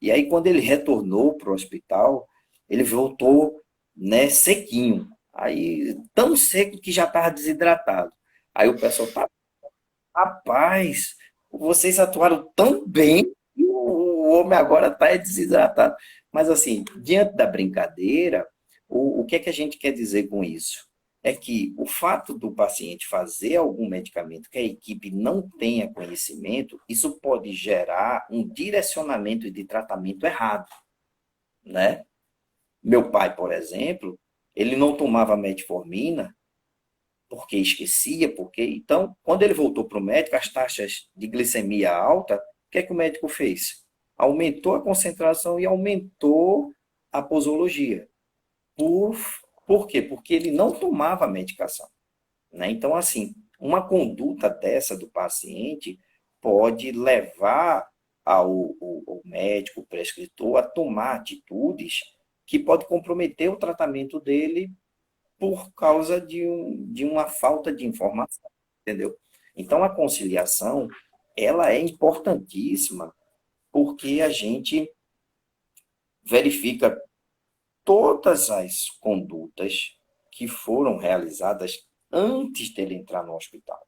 Speaker 3: E aí, quando ele retornou para o hospital, ele voltou, né, sequinho. Aí, tão seco que já estava desidratado. Aí o pessoal, tá, rapaz, vocês atuaram tão bem que o homem agora está desidratado. Mas, assim, diante da brincadeira, o que é que a gente quer dizer com isso? É que o fato do paciente fazer algum medicamento que a equipe não tenha conhecimento, isso pode gerar um direcionamento de tratamento errado, né? Meu pai, por exemplo, ele não tomava metformina porque esquecia, porque então, quando ele voltou para o médico, as taxas de glicemia alta, o que é que o médico fez? Aumentou a concentração e aumentou a posologia. Por, por quê? Porque ele não tomava a medicação, né? Então, assim, uma conduta dessa do paciente pode levar o médico, o prescritor, a tomar atitudes que pode comprometer o tratamento dele por causa de uma falta de informação, entendeu? Então, a conciliação, ela é importantíssima porque a gente verifica todas as condutas que foram realizadas antes dele entrar no hospital.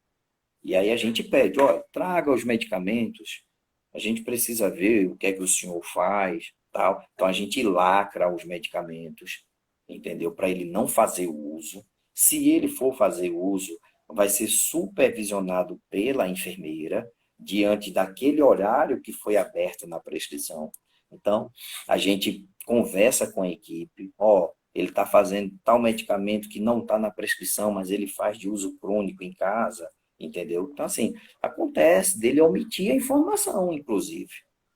Speaker 3: E aí a gente pede, ó, traga os medicamentos, a gente precisa ver o que é que o senhor faz, tal. Então a gente lacra os medicamentos, entendeu? Para ele não fazer uso. Se ele for fazer uso, vai ser supervisionado pela enfermeira diante daquele horário que foi aberto na prescrição. Então, a gente conversa com a equipe, ó, ele está fazendo tal medicamento que não está na prescrição, mas ele faz de uso crônico em casa, entendeu? Então, assim, acontece dele omitir a informação, inclusive,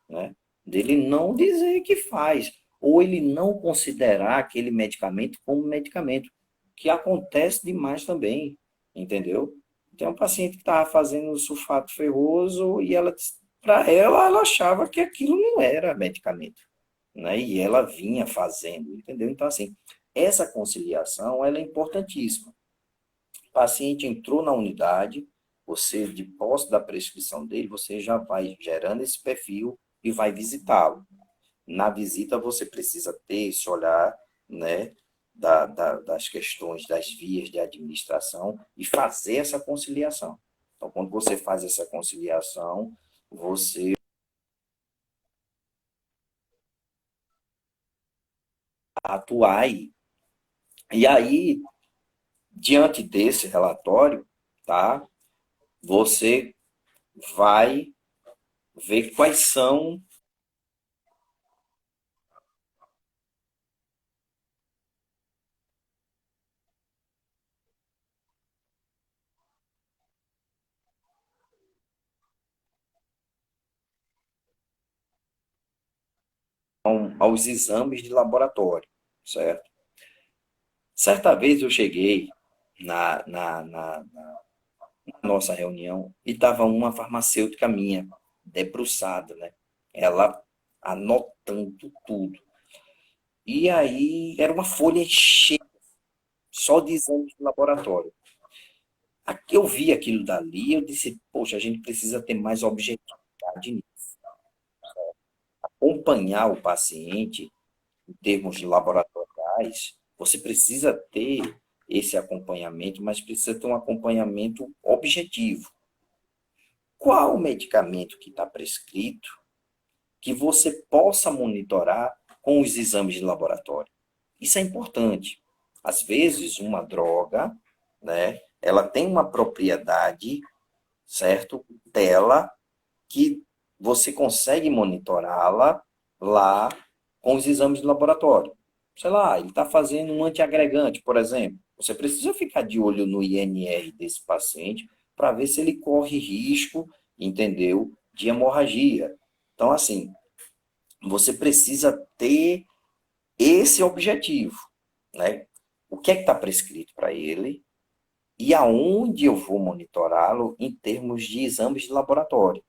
Speaker 3: né? Dele não dizer que faz, ou ele não considerar aquele medicamento como medicamento, que acontece demais também, entendeu? Tem um paciente que estava fazendo sulfato ferroso e ela, para ela, ela achava que aquilo não era medicamento, né? E ela vinha fazendo, entendeu? Então, assim, essa conciliação, ela é importantíssima. O paciente entrou na unidade, você, de posse da prescrição dele, você já vai gerando esse perfil e vai visitá-lo. Na visita, você precisa ter esse olhar, né, das questões das vias de administração e fazer essa conciliação. Então, quando você faz essa conciliação, você atuar aí. E aí, diante desse relatório, tá, você vai ver quais são aos exames de laboratório, certo? Certa vez eu cheguei na nossa reunião e estava uma farmacêutica minha, debruçada, né? Ela anotando tudo. E aí era uma folha cheia só de exames de laboratório. Aqui eu vi aquilo dali, eu disse, poxa, a gente precisa ter mais objetividade nisso. acompanhar o paciente em termos de laboratoriais, você precisa ter esse acompanhamento, mas precisa ter um acompanhamento objetivo. Qual o medicamento que está prescrito que você possa monitorar com os exames de laboratório? Isso é importante. Às vezes, uma droga, né, ela tem uma propriedade, certo, dela, que você consegue monitorá-la lá com os exames de laboratório. Sei lá, ele está fazendo um antiagregante, por exemplo. Você precisa ficar de olho no INR desse paciente para ver se ele corre risco, entendeu, de hemorragia. Então, assim, você precisa ter esse objetivo, né? O que é que está prescrito para ele e aonde eu vou monitorá-lo em termos de exames de laboratório.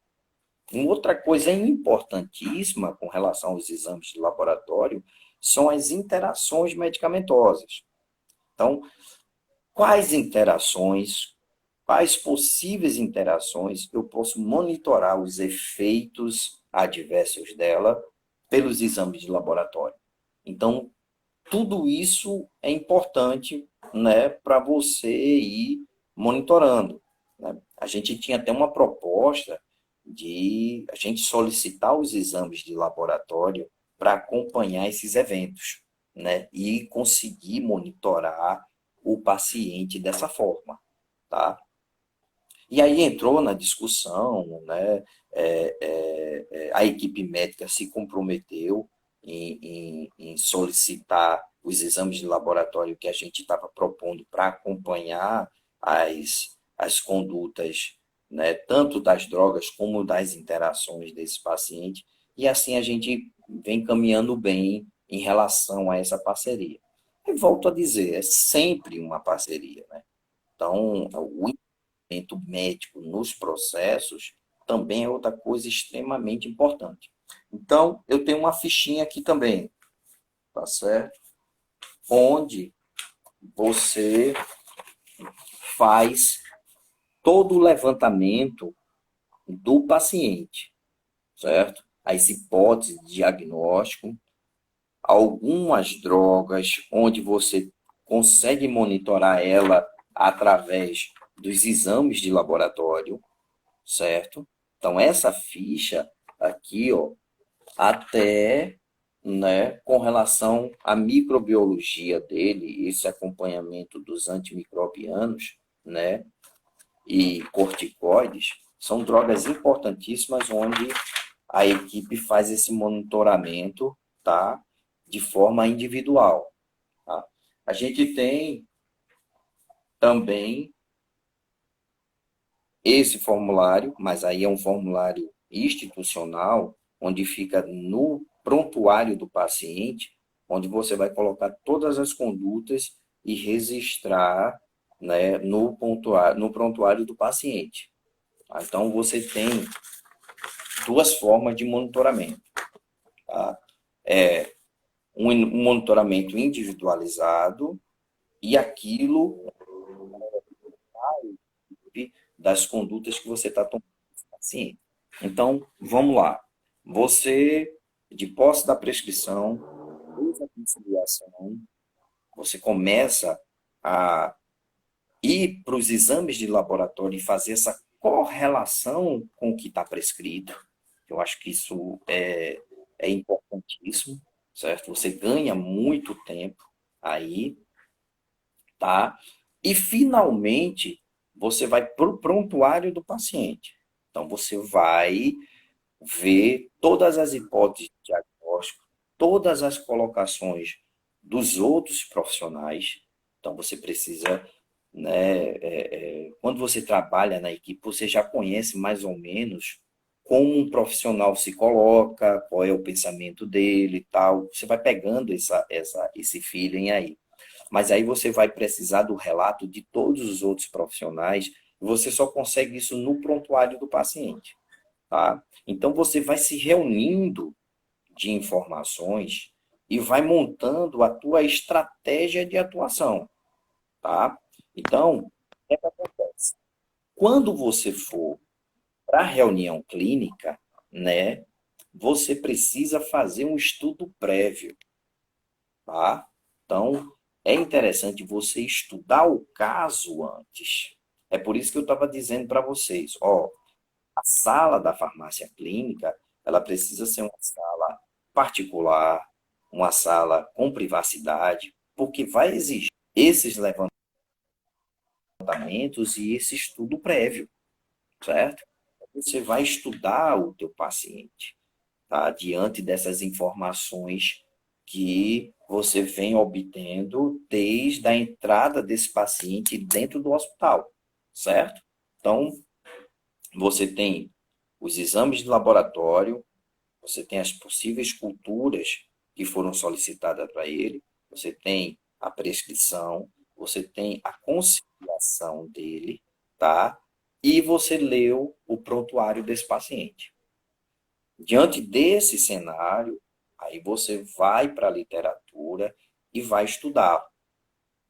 Speaker 3: Uma outra coisa importantíssima com relação aos exames de laboratório são as interações medicamentosas. Então, quais interações, quais possíveis interações eu posso monitorar os efeitos adversos dela pelos exames de laboratório? Então, tudo isso é importante, né, para você ir monitorando, né? A gente tinha até uma proposta de a gente solicitar os exames de laboratório para acompanhar esses eventos, né, e conseguir monitorar o paciente dessa forma, tá? E aí entrou na discussão, né, a equipe médica se comprometeu em solicitar os exames de laboratório que a gente estava propondo para acompanhar as condutas, né, tanto das drogas como das interações desse paciente, e assim a gente vem caminhando bem em relação a essa parceria. E volto a dizer, é sempre uma parceria, né? Então, o envolvimento médico nos processos também é outra coisa extremamente importante. Então, eu tenho uma fichinha aqui também, tá certo? Onde você faz todo o levantamento do paciente, certo? As hipóteses de diagnóstico, algumas drogas onde você consegue monitorar ela através dos exames de laboratório, certo? Então, essa ficha aqui, ó, até, né, com relação à microbiologia dele, esse acompanhamento dos antimicrobianos, né, e corticoides, são drogas importantíssimas onde a equipe faz esse monitoramento, tá, de forma individual, tá? A gente tem também esse formulário, mas aí é um formulário institucional, onde fica no prontuário do paciente, onde você vai colocar todas as condutas e registrar, né, no prontuário do paciente. Então, você tem duas formas de monitoramento. Tá? Um monitoramento individualizado e aquilo das condutas que você está tomando com o paciente. Então, vamos lá. Você, de posse da prescrição, fez a conciliação, você começa a ir para os exames de laboratório e fazer essa correlação com o que está prescrito. Eu acho que isso é importantíssimo, certo? Você ganha muito tempo aí, tá? E, finalmente, você vai para o prontuário do paciente. Então, você vai ver todas as hipóteses de diagnóstico, todas as colocações dos outros profissionais. Então, você precisa, né, quando você trabalha na equipe, você já conhece mais ou menos como um profissional se coloca, qual é o pensamento dele e tal. Você vai pegando esse feeling aí. Mas aí você vai precisar do relato de todos os outros profissionais, e você só consegue isso no prontuário do paciente. Tá? Então, você vai se reunindo de informações e vai montando a tua estratégia de atuação. Tá? Então, o que é que acontece? Quando você for para a reunião clínica, né, você precisa fazer um estudo prévio, tá? Então, é interessante você estudar o caso antes. É por isso que eu estava dizendo para vocês, ó, a sala da farmácia clínica, ela precisa ser uma sala particular, uma sala com privacidade, porque vai exigir esses levantamentos e esse estudo prévio, certo? Você vai estudar o teu paciente, tá? Diante dessas informações que você vem obtendo desde a entrada desse paciente dentro do hospital, certo? Então, você tem os exames de laboratório, você tem as possíveis culturas que foram solicitadas para ele, você tem a prescrição, você tem a conciliação dele, tá? E você leu o prontuário desse paciente. Diante desse cenário, aí você vai para a literatura e vai estudar,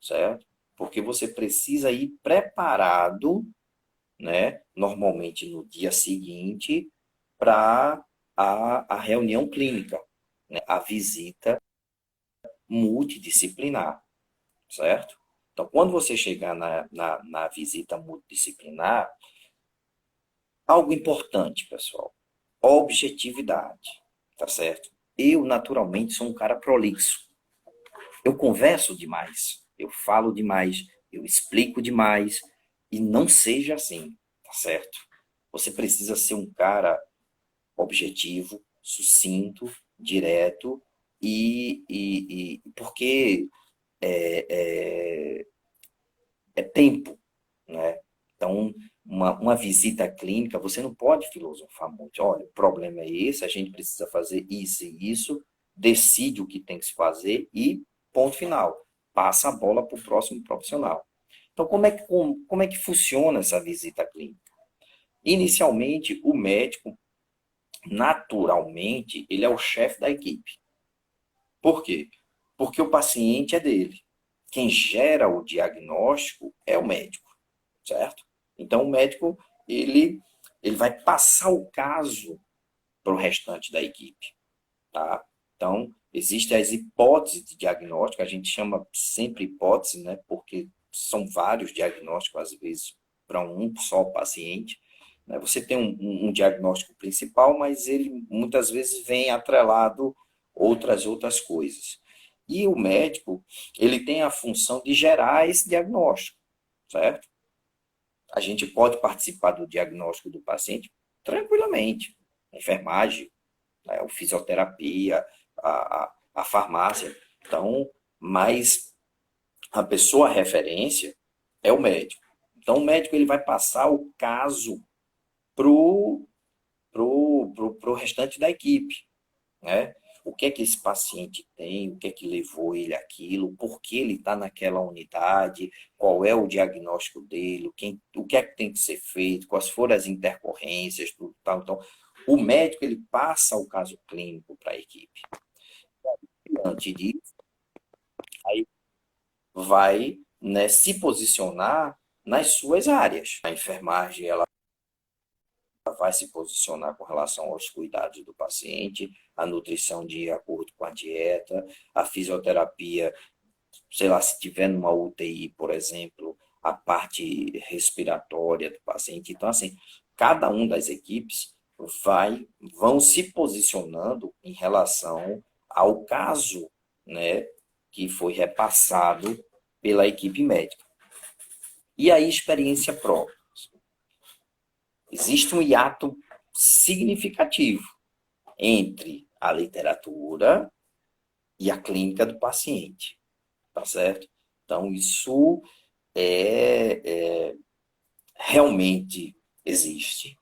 Speaker 3: certo? Porque você precisa ir preparado, né? Normalmente no dia seguinte, para a reunião clínica, né? A visita multidisciplinar, certo? Então, quando você chegar na visita multidisciplinar, algo importante, pessoal, objetividade, tá certo? Eu, naturalmente, sou um cara prolixo. Eu converso demais, eu falo demais, eu explico demais, e não seja assim, tá certo? Você precisa ser um cara objetivo, sucinto, direto, porque é tempo, né? Então, uma visita clínica, você não pode filosofar muito. Olha, o problema é esse, a gente precisa fazer isso e isso, decide o que tem que se fazer e ponto final. Passa a bola para o próximo profissional. Então, como é que funciona essa visita clínica? Inicialmente, o médico, naturalmente, ele é o chefe da equipe. Por quê? Porque o paciente é dele. Quem gera o diagnóstico é o médico, certo? Então, o médico, ele vai passar o caso para o restante da equipe, tá? Então, existem as hipóteses de diagnóstico, a gente chama sempre hipótese, né? Porque são vários diagnósticos, às vezes, para um só paciente. Né? Você tem um diagnóstico principal, mas ele muitas vezes vem atrelado outras coisas. E o médico, ele tem a função de gerar esse diagnóstico, certo? A gente pode participar do diagnóstico do paciente tranquilamente. A enfermagem, né, a fisioterapia, a farmácia. Então, mas a pessoa referência é o médico. Então, o médico ele vai passar o caso pro restante da equipe, né? O que é que esse paciente tem, o que é que levou ele àquilo, por que ele está naquela unidade, qual é o diagnóstico dele, o que é que tem que ser feito, quais foram as intercorrências, tudo tal. Então, o médico ele passa o caso clínico para a equipe. Diante disso, aí vai, né, se posicionar nas suas áreas. A enfermagem ela vai se posicionar com relação aos cuidados do paciente, a nutrição de acordo com a dieta, a fisioterapia, sei lá, se tiver numa UTI, por exemplo, a parte respiratória do paciente. Então, assim, cada uma das equipes vão se posicionando em relação ao caso, né, que foi repassado pela equipe médica. E aí, experiência própria. Existe um hiato significativo entre a literatura e a clínica do paciente, tá certo? Então, isso realmente existe,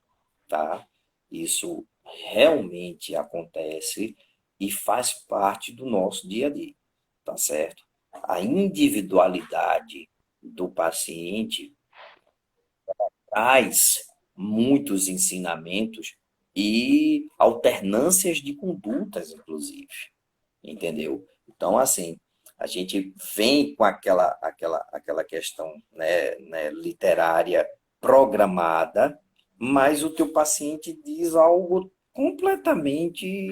Speaker 3: tá? Isso realmente acontece e faz parte do nosso dia a dia, tá certo? A individualidade do paciente traz muitos ensinamentos e alternâncias de condutas, inclusive, entendeu? Então, assim, a gente vem com aquela questão, né, literária programada, mas o teu paciente diz algo completamente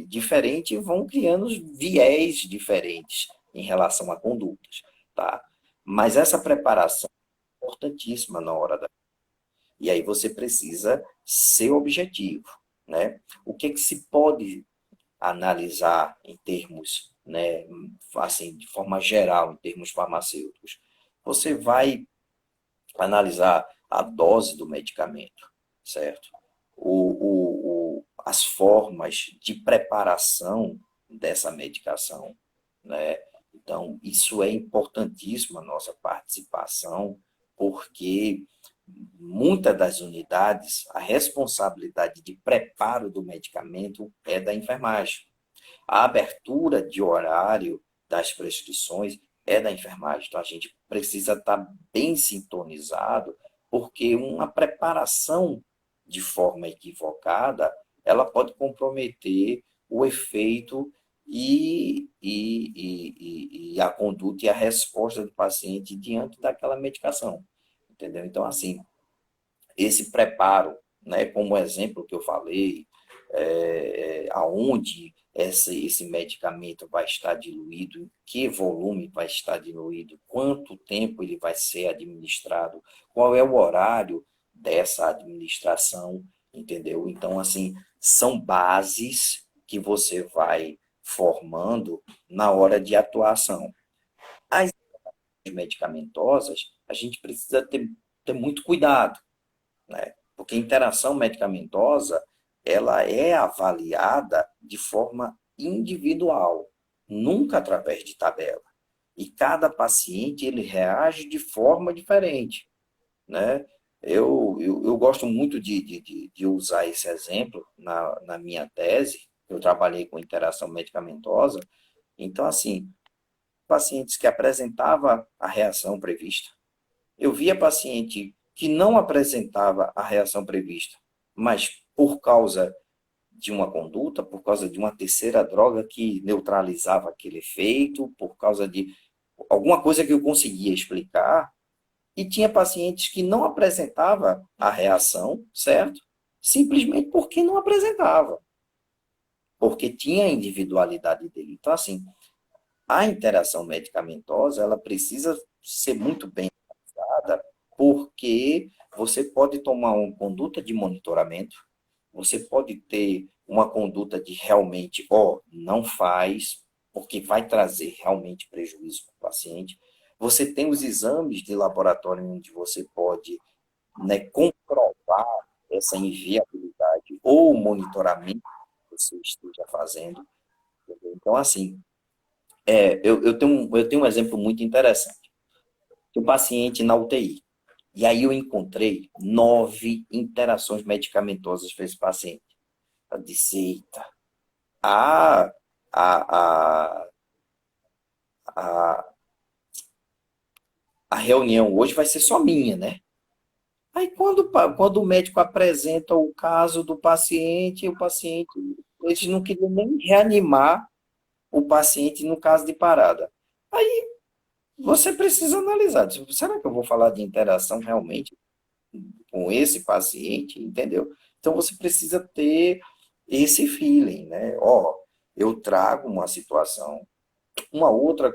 Speaker 3: diferentes e vão criando viés diferentes em relação a condutas, tá? Mas essa preparação é importantíssima na hora da... E aí você precisa ser objetivo, né? O que se pode analisar em termos, né, assim, de forma geral, em termos farmacêuticos? Você vai analisar a dose do medicamento, certo? As formas de preparação dessa medicação, né? Então, isso é importantíssimo a nossa participação, porque muitas das unidades, a responsabilidade de preparo do medicamento é da enfermagem. A abertura de horário das prescrições é da enfermagem. Então, a gente precisa estar bem sintonizado, porque uma preparação de forma equivocada, ela pode comprometer o efeito e a conduta e a resposta do paciente diante daquela medicação. Entendeu? Então, assim, esse preparo, né, como exemplo que eu falei, aonde esse medicamento vai estar diluído, em que volume vai estar diluído, quanto tempo ele vai ser administrado, qual é o horário dessa administração, entendeu? Então, assim, são bases que você vai formando na hora de atuação. As medicamentosas, a gente precisa ter muito cuidado, né? Porque a interação medicamentosa, ela é avaliada de forma individual, nunca através de tabela. E cada paciente, ele reage de forma diferente, né? Eu gosto muito de usar esse exemplo na minha tese. Eu trabalhei com interação medicamentosa. Então, assim, pacientes que apresentavam a reação prevista, eu via paciente que não apresentava a reação prevista, mas por causa de uma conduta, por causa de uma terceira droga que neutralizava aquele efeito, por causa de alguma coisa que eu conseguia explicar, e tinha pacientes que não apresentava a reação, certo? Simplesmente porque não apresentava, porque tinha a individualidade dele. Então, assim, a interação medicamentosa, ela precisa ser muito bem analisada, porque você pode tomar uma conduta de monitoramento, você pode ter uma conduta de realmente, não faz, porque vai trazer realmente prejuízo para o paciente. Você tem os exames de laboratório onde você pode, né, comprovar essa inviabilidade ou o monitoramento que você esteja fazendo. Entendeu? Então, assim, eu tenho um exemplo muito interessante. Tem um paciente na UTI. E aí eu encontrei 9 interações medicamentosas para esse paciente. Eu disse, eita, a, a, a, a reunião hoje vai ser só minha, né? Aí quando o médico apresenta o caso do paciente, eles não queriam nem reanimar o paciente no caso de parada. Aí você precisa analisar. Será que eu vou falar de interação realmente com esse paciente? Entendeu? Então você precisa ter esse feeling, né? Eu trago uma situação. Uma outra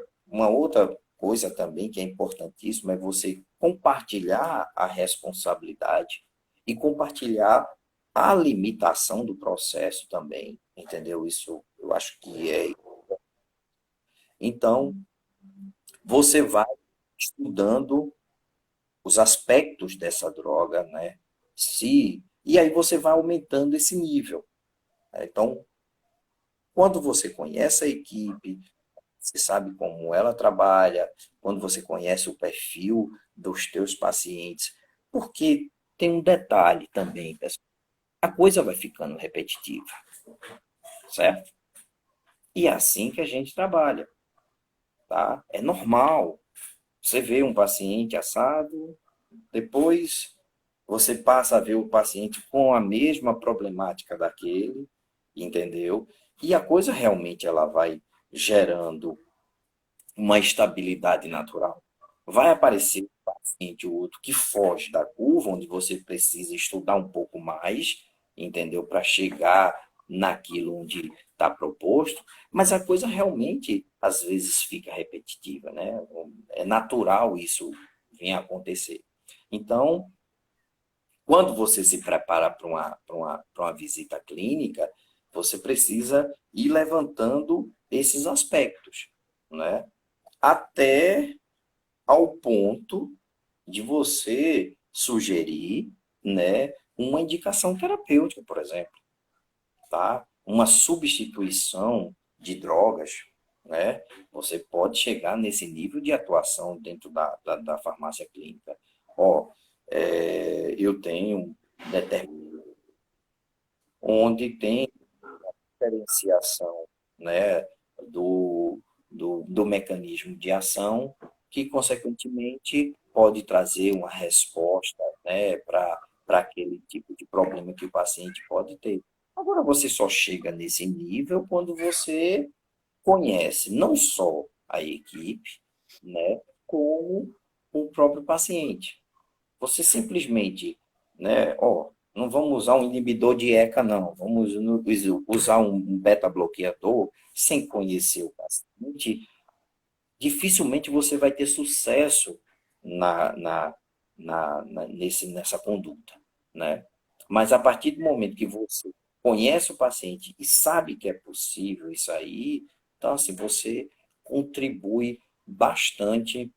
Speaker 3: coisa também que é importantíssima é você compartilhar a responsabilidade e compartilhar a limitação do processo também, entendeu? Isso eu acho que é. Então, você vai estudando os aspectos dessa droga, né? E aí você vai aumentando esse nível, né? Então, quando você conhece a equipe, você sabe como ela trabalha, quando você conhece o perfil dos teus pacientes, porque tem um detalhe também, pessoal, a coisa vai ficando repetitiva, certo? E é assim que a gente trabalha, tá? É normal. Você vê um paciente assado, depois você passa a ver o paciente com a mesma problemática daquele, entendeu? E a coisa realmente ela vai gerando uma estabilidade natural. Vai aparecer um paciente ou outro que foge da curva, onde você precisa estudar um pouco mais, entendeu? Para chegar naquilo onde está proposto, mas a coisa realmente, às vezes, fica repetitiva, né? É natural isso vir a acontecer. Então, quando você se prepara para uma visita clínica, você precisa ir levantando esses aspectos, né? Até ao ponto de você sugerir, né, uma indicação terapêutica, por exemplo, tá? Uma substituição de drogas, né? Você pode chegar nesse nível de atuação dentro da farmácia clínica. Ó, eu tenho determinado onde tem diferenciação, né, do mecanismo de ação, que, consequentemente, pode trazer uma resposta, né, para aquele tipo de problema que o paciente pode ter. Agora, você só chega nesse nível quando você conhece não só a equipe, né, como o próprio paciente. Você simplesmente, né, ó, não vamos usar um inibidor de ECA, não. Vamos usar um beta-bloqueador sem conhecer o paciente. Dificilmente você vai ter sucesso nessa conduta, né? Mas a partir do momento que você conhece o paciente e sabe que é possível isso aí, então, assim, você contribui bastante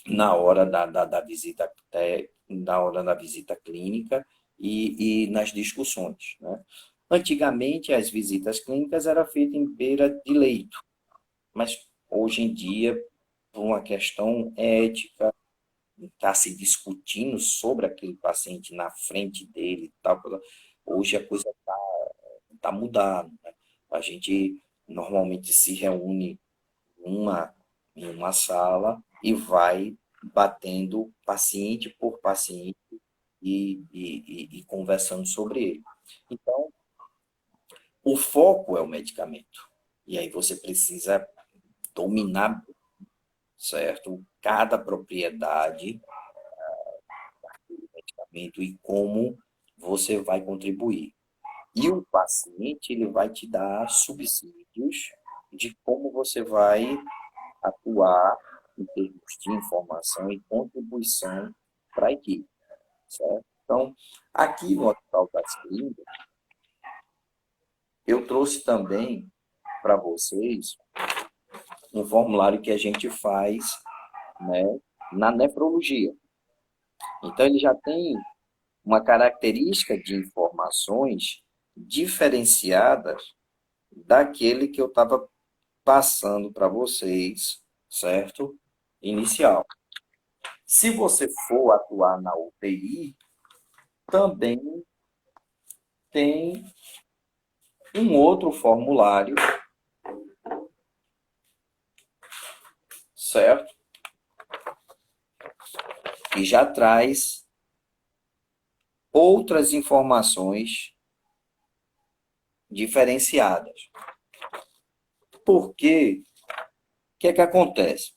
Speaker 3: na hora da visita, na hora da visita clínica e nas discussões, né? Antigamente, as visitas clínicas eram feitas em beira de leito, mas hoje em dia, por uma questão ética, está se discutindo sobre aquele paciente na frente dele e tal. Hoje a coisa tá mudando, né? A gente normalmente se reúne uma, em uma sala e vai batendo paciente por paciente e conversando sobre ele. Então, o foco é o medicamento. E aí você precisa dominar, certo? Cada propriedade do medicamento e como você vai contribuir. E o paciente, ele vai te dar subsídios de como você vai atuar em termos de informação e contribuição para a equipe, certo? Então, aqui no Hospital das Clínicas, eu trouxe também para vocês um formulário que a gente faz, né, na nefrologia. Então, ele já tem uma característica de informações diferenciadas daquele que eu estava passando para vocês, certo? Inicial. Se você for atuar na UTI, também tem um outro formulário, certo? Que já traz outras informações diferenciadas. Porque o que é que acontece?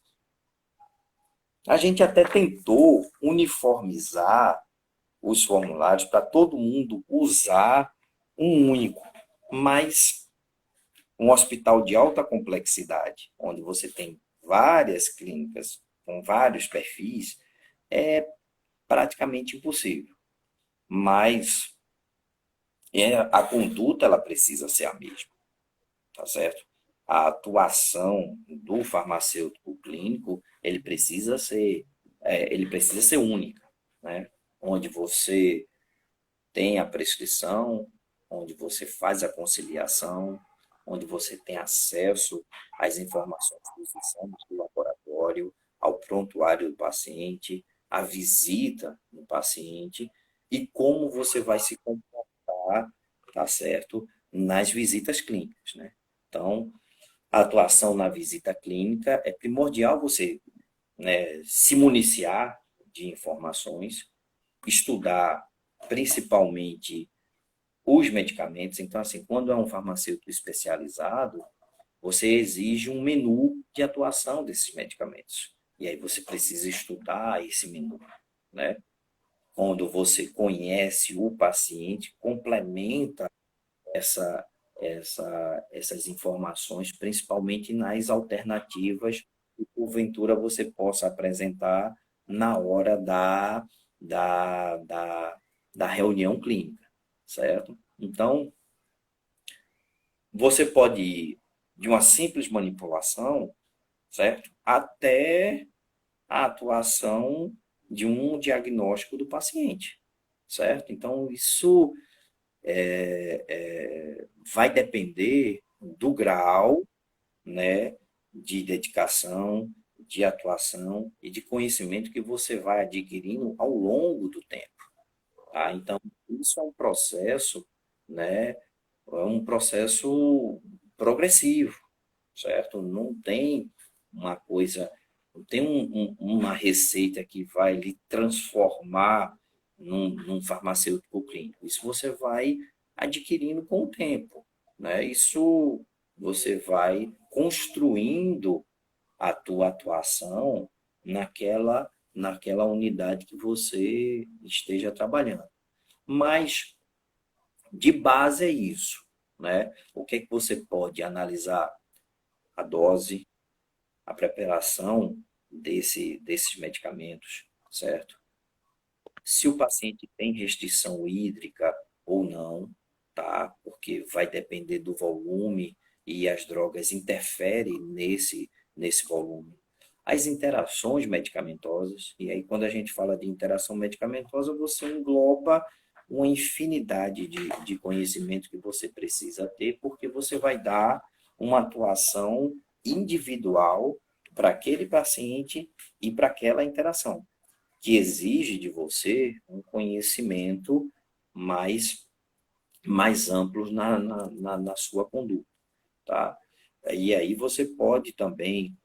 Speaker 3: A gente até tentou uniformizar os formulários para todo mundo usar um único, mas um hospital de alta complexidade, onde você tem várias clínicas com vários perfis, é praticamente impossível. Mas a conduta ela precisa ser a mesma, tá certo? A atuação do farmacêutico clínico ele precisa ser única, né? Onde você tem a prescrição, onde você faz a conciliação, onde você tem acesso às informações dos exames do laboratório, ao prontuário do paciente, à visita do paciente e como você vai se comportar, tá certo, nas visitas clínicas, né? Então, a atuação na visita clínica é primordial você, né, se municiar de informações, estudar principalmente os medicamentos. Então, assim, quando é um farmacêutico especializado, você exige um menu de atuação desses medicamentos. E aí você precisa estudar esse menu, né? quando você conhece o paciente, complementa essa, essas informações, principalmente nas alternativas que, porventura, você possa apresentar na hora da, da, da reunião clínica, certo? Então, você pode ir de uma simples manipulação, certo? Até a atuação de um diagnóstico do paciente, certo? Então, isso vai depender do grau, né, de dedicação, de atuação e de conhecimento que você vai adquirindo ao longo do tempo. Tá? Então, isso é um processo, né, é um processo progressivo, certo? Não tem uma coisa, não tem uma receita que vai lhe transformar num farmacêutico clínico. Isso você vai adquirindo com o tempo, né? Isso você vai construindo a tua atuação naquela unidade que você esteja trabalhando. Mas de base é isso, né? O que é que você pode analisar? A dose, a preparação desses medicamentos, certo? Se o paciente tem restrição hídrica ou não, tá? Porque vai depender do volume e as drogas interferem nesse volume. As interações medicamentosas, e aí quando a gente fala de interação medicamentosa, você engloba uma infinidade de conhecimento que você precisa ter, porque você vai dar uma atuação individual para aquele paciente e para aquela interação, que exige de você um conhecimento mais amplo na sua conduta, tá? E aí você pode também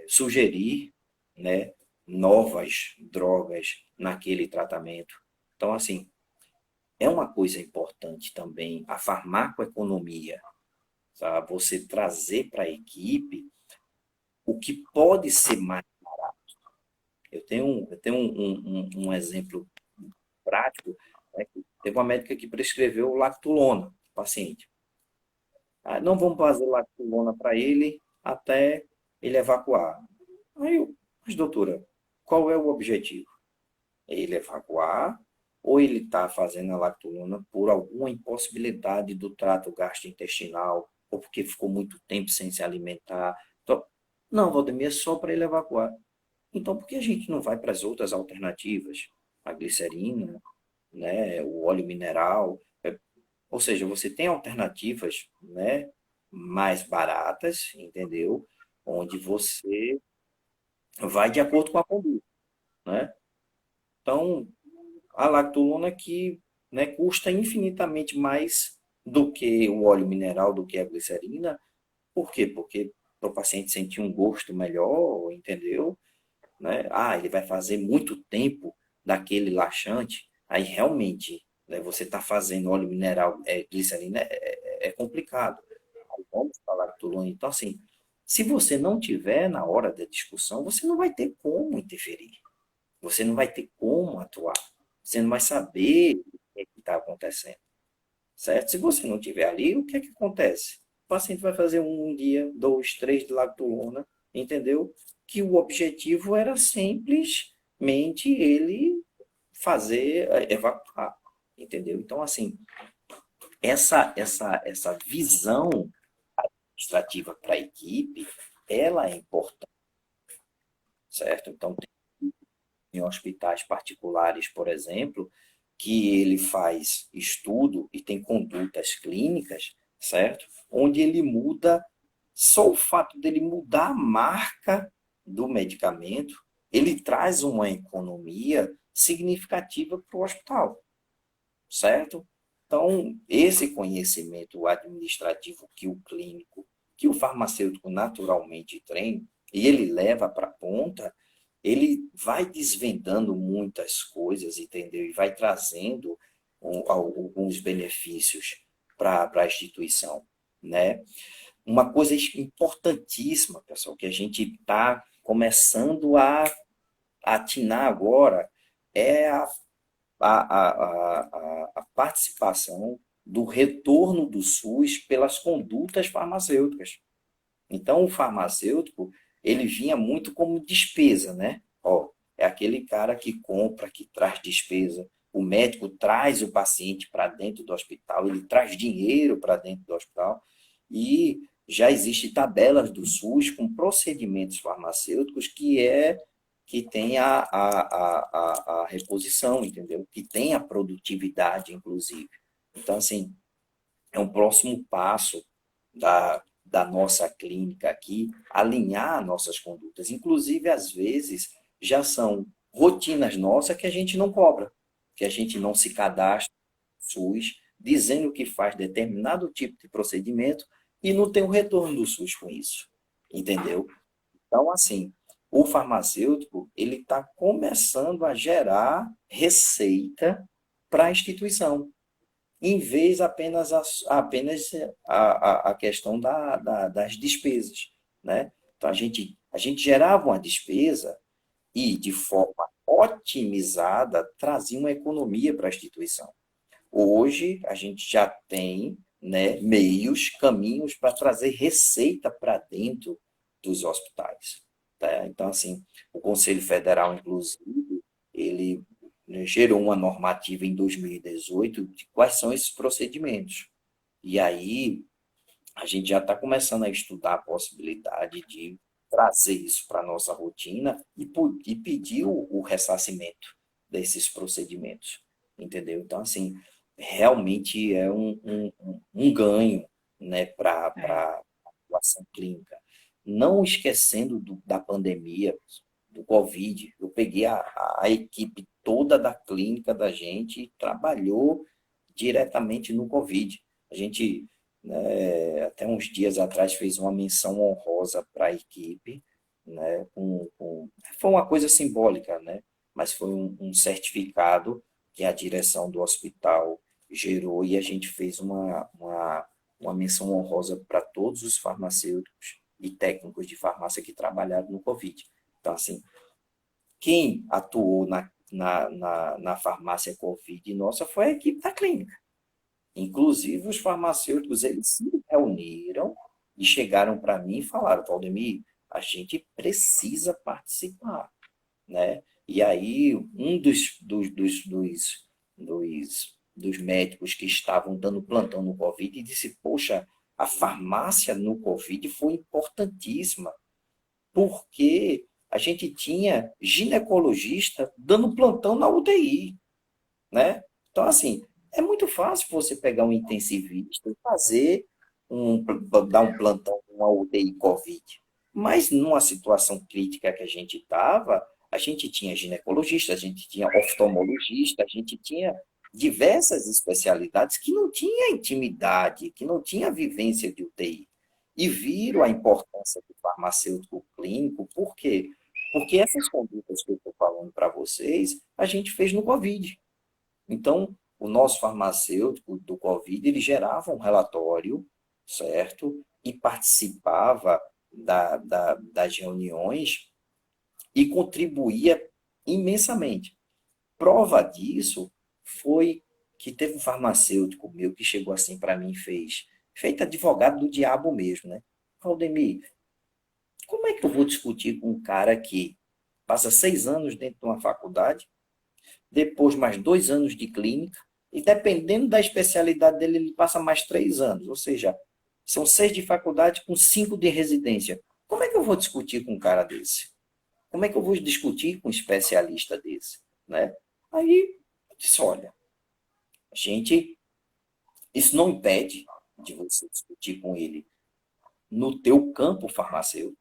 Speaker 3: sugerir, né, novas drogas naquele tratamento. Então, assim, é uma coisa importante também a farmacoeconomia, tá? Você trazer para a equipe o que pode ser mais. Eu tenho um exemplo prático, né? Teve uma médica que prescreveu lactulona para o paciente. Ah, não vamos fazer lactulona para ele até ele evacuar. Aí eu, mas doutora, qual é o objetivo? É ele evacuar ou ele está fazendo a lactulona por alguma impossibilidade do trato gastrointestinal ou porque ficou muito tempo sem se alimentar? Então, não, Valdemir, é só para ele evacuar. Então, por que a gente não vai para as outras alternativas? A glicerina, né, o óleo mineral. Ou seja, você tem alternativas, né, mais baratas, entendeu? Onde você vai de acordo com a conduta, né? Então, a lactulona que, né, custa infinitamente mais do que o óleo mineral, do que a glicerina. Por quê? Porque para o paciente sentir um gosto melhor, entendeu? Né? Ah, ele vai fazer muito tempo daquele laxante, aí realmente, né, você está fazendo óleo mineral, glicerina, é complicado. Aí vamos falar lactulona. Então, assim, se você não tiver na hora da discussão, você não vai ter como interferir. Você não vai ter como atuar. Você não vai saber o que é está acontecendo. Certo? Se você não tiver ali, o que é que acontece? O paciente vai fazer um dia, dois, três de lactulona, entendeu? Que o objetivo era simplesmente ele fazer evacuar, entendeu? Então, assim, essa visão administrativa para a equipe, ela é importante, certo? Então, tem em hospitais particulares, por exemplo, que ele faz estudo e tem condutas clínicas, certo? Onde ele muda, só o fato dele mudar a marca do medicamento, ele traz uma economia significativa para o hospital, certo? Então, esse conhecimento administrativo que o clínico, que o farmacêutico naturalmente tem, e ele leva para a ponta, ele vai desvendando muitas coisas, entendeu? E vai trazendo alguns benefícios para a instituição, né? Uma coisa importantíssima, pessoal, que a gente está começando a atinar agora, é a participação do retorno do SUS pelas condutas farmacêuticas. Então, o farmacêutico, ele vinha muito como despesa, né? Ó, é aquele cara que compra, que traz despesa. O médico traz o paciente para dentro do hospital, ele traz dinheiro para dentro do hospital. E já existem tabelas do SUS com procedimentos farmacêuticos que tem a reposição, entendeu? Que tem a produtividade, inclusive. Então, assim, é um próximo passo da nossa clínica aqui, alinhar nossas condutas. Inclusive, às vezes, já são rotinas nossas que a gente não cobra, que a gente não se cadastra no SUS, dizendo que faz determinado tipo de procedimento e não tem o retorno do SUS com isso, entendeu? Então, assim, o farmacêutico, ele está começando a gerar receita para a instituição, em vez apenas a questão das despesas, né? Então, a gente gerava uma despesa e, de forma otimizada, trazia uma economia para a instituição. Hoje, a gente já tem, né, meios, caminhos para trazer receita para dentro dos hospitais. Tá? Então, assim, o Conselho Federal, inclusive, ele gerou uma normativa em 2018 de quais são esses procedimentos. E aí, a gente já está começando a estudar a possibilidade de trazer isso para a nossa rotina e pedir o ressarcimento desses procedimentos, entendeu? Então, assim, realmente é um ganho, né, para
Speaker 1: É.
Speaker 3: a atuação clínica. Não esquecendo da pandemia, do Covid, eu peguei a equipe toda da clínica da gente e trabalhou diretamente no Covid. A gente, né, até uns dias atrás, fez uma menção honrosa para a equipe, né, foi uma coisa simbólica, né, mas foi um certificado que a direção do hospital gerou e a gente fez uma menção honrosa para todos os farmacêuticos e técnicos de farmácia que trabalharam no Covid. Então, assim, quem atuou na farmácia Covid nossa foi a equipe da clínica. Inclusive, os farmacêuticos, eles se reuniram e chegaram para mim e falaram, Valdemir, a gente precisa participar, né? E aí, um dos médicos que estavam dando plantão no Covid disse, poxa, a farmácia no Covid foi importantíssima, porque a gente tinha ginecologista dando plantão na UTI, né? Então, assim, é muito fácil você pegar um intensivista e dar um plantão numa UTI Covid. Mas numa situação crítica que a gente estava, a gente tinha ginecologista, a gente tinha oftalmologista, a gente tinha diversas especialidades que não tinha intimidade, que não tinha vivência de UTI. E viram a importância do farmacêutico clínico, por quê? Porque essas condutas que eu estou falando para vocês, a gente fez no Covid. Então, o nosso farmacêutico do Covid, ele gerava um relatório, certo? E participava das reuniões e contribuía imensamente. Prova disso foi que teve um farmacêutico meu que chegou assim para mim e fez, feito advogado do diabo mesmo, né? Valdemir, como é que eu vou discutir com um cara que passa 6 anos dentro de uma faculdade, depois mais 2 anos de clínica, e dependendo da especialidade dele, ele passa mais 3 anos, ou seja, são 6 de faculdade com 5 de residência. Como é que eu vou discutir com um cara desse? Como é que eu vou discutir com um especialista desse? Né? Aí eu disse, olha, isso não impede de você discutir com ele no teu campo farmacêutico,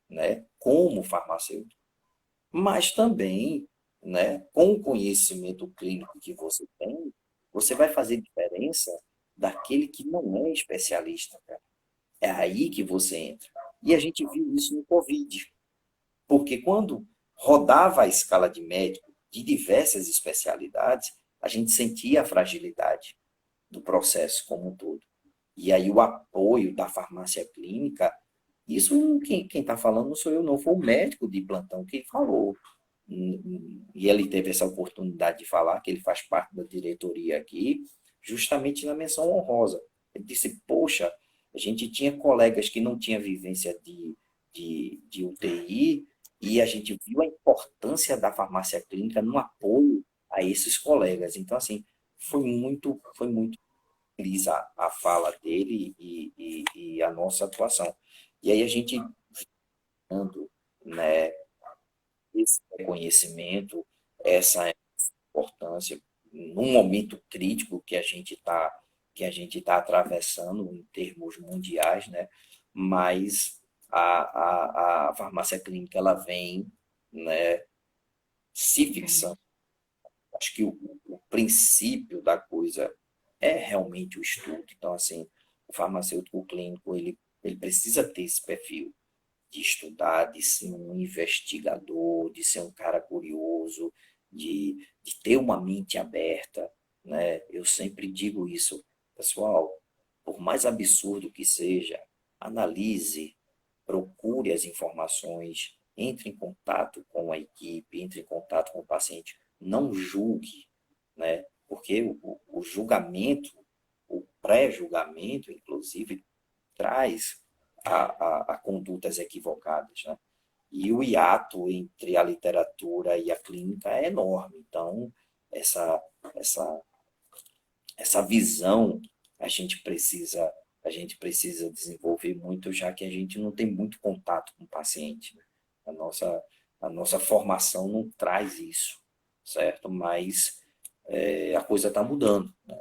Speaker 3: né? Como farmacêutico, mas também, né, com o conhecimento clínico que você tem, você vai fazer diferença daquele que não é especialista, cara. É aí que você entra. E a gente viu isso no Covid, porque quando rodava a escala de médico de diversas especialidades, a gente sentia a fragilidade do processo como um todo. E aí o apoio da farmácia clínica, isso quem está falando não sou eu, não, foi o médico de plantão que falou. e ele teve essa oportunidade de falar que ele faz parte da diretoria aqui, justamente na menção honrosa. Ele disse, poxa, a gente tinha colegas que não tinham vivência de UTI e a gente viu a importância da farmácia clínica no apoio a esses colegas. Então, assim, foi muito feliz a fala dele e a nossa atuação. E aí a gente, dando, né, esse reconhecimento, essa importância, num momento crítico que a gente tá atravessando em termos mundiais, né? Mas a farmácia clínica ela vem, né, se fixando. Acho que o princípio da coisa é realmente o estudo. Então, assim, o farmacêutico clínico ele precisa ter esse perfil de estudar, de ser um investigador, de ser um cara curioso, de ter uma mente aberta, né? Eu sempre digo isso, pessoal, por mais absurdo que seja, analise, procure as informações, entre em contato com a equipe, entre em contato com o paciente, não julgue, né? Porque o julgamento, o pré-julgamento, inclusive, traz a condutas equivocadas, né? E o hiato entre a literatura e a clínica é enorme. Então, essa, essa, essa visão a gente precisa a gente precisa desenvolver muito, já que a gente não tem muito contato com o paciente, né? A nossa formação não traz isso, certo? Mas a coisa está mudando, né?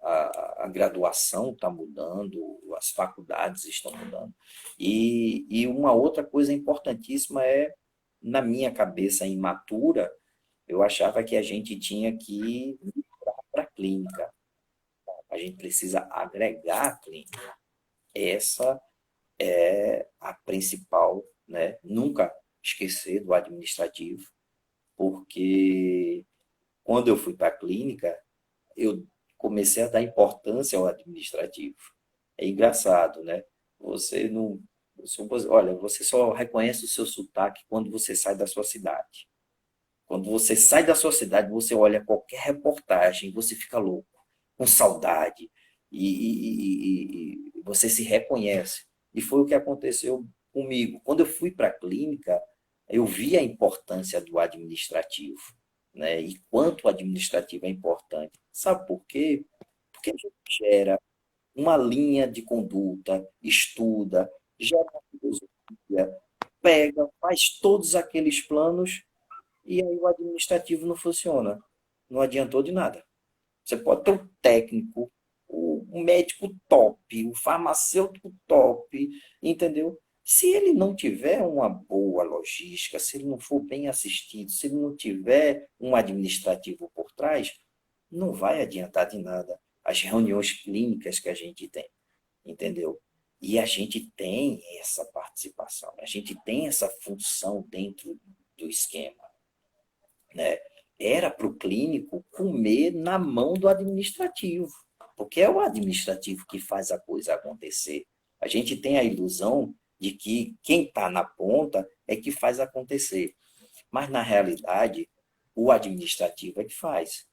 Speaker 3: A graduação está mudando, as faculdades estão mudando. E uma outra coisa importantíssima é, na minha cabeça imatura, eu achava que a gente tinha que ir para a clínica. A gente precisa agregar a clínica. Essa é a principal, né? Nunca esquecer do administrativo, porque quando eu fui para a clínica, eu comecei a dar importância ao administrativo. É engraçado, né? Você não. Olha, você só reconhece o seu sotaque quando você sai da sua cidade. Quando você sai da sua cidade, você olha qualquer reportagem, você fica louco, com saudade, e você se reconhece. E foi o que aconteceu comigo. Quando eu fui para a clínica, eu vi a importância do administrativo, né? E quanto o administrativo é importante. Sabe por quê? Porque a gente gera uma linha de conduta, estuda, gera uma filosofia, pega, faz todos aqueles planos e aí o administrativo não funciona. Não adiantou de nada. Você pode ter o técnico, o médico top, o farmacêutico top, entendeu? Se ele não tiver uma boa logística, se ele não for bem assistido, se ele não tiver um administrativo por trás, não vai adiantar de nada as reuniões clínicas que a gente tem, entendeu? E a gente tem essa participação, a gente tem essa função dentro do esquema, né? Era para o clínico comer na mão do administrativo, porque é o administrativo que faz a coisa acontecer. A gente tem a ilusão de que quem está na ponta é que faz acontecer, mas na realidade o administrativo é que faz.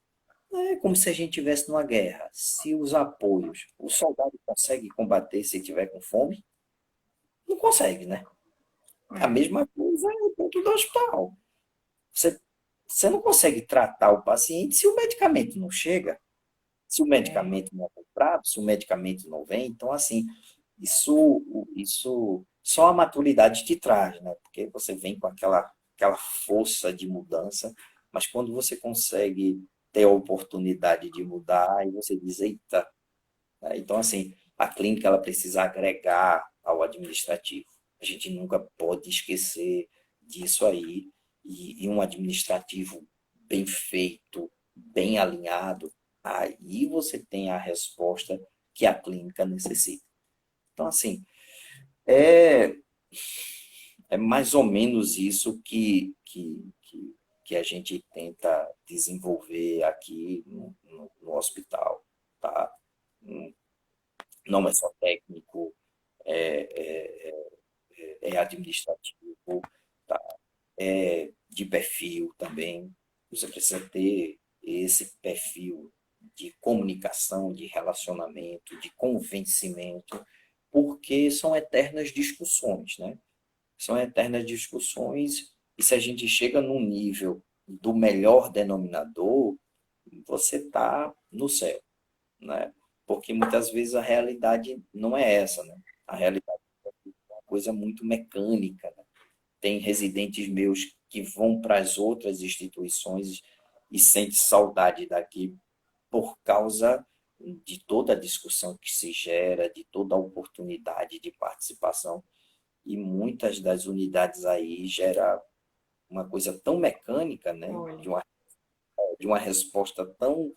Speaker 3: É como se a gente estivesse numa guerra. Se os apoios, o soldado consegue combater se estiver com fome? Não consegue, né? A mesma coisa é dentro do hospital. Você, você não consegue tratar o paciente se o medicamento não chega, se o
Speaker 1: É,
Speaker 3: medicamento não é comprado, se o medicamento não vem. Então, assim, isso só a maturidade te traz, né? Porque você vem com aquela força de mudança, mas quando você consegue ter a oportunidade de mudar, aí você diz, eita, né? Então, assim, a clínica ela precisa agregar ao administrativo. A gente nunca pode esquecer disso aí. E um administrativo bem feito, bem alinhado, aí você tem a resposta que a clínica necessita. Então, assim, é, é mais ou menos isso que a gente tenta desenvolver aqui no hospital, tá? Não é só técnico, é administrativo, tá? É de de perfil também. Você precisa ter esse perfil de comunicação, de relacionamento, de convencimento, porque são eternas discussões, né? São eternas discussões, e se a gente chega num nível do melhor denominador, você está no céu, né? Porque muitas vezes a realidade não é essa, né? A realidade é uma coisa muito mecânica, né? Tem residentes meus que vão para as outras instituições e sentem saudade daqui por causa de toda a discussão que se gera, de toda a oportunidade de participação. E muitas das unidades aí gera uma coisa tão mecânica, né?
Speaker 1: Olha,
Speaker 3: De uma resposta tão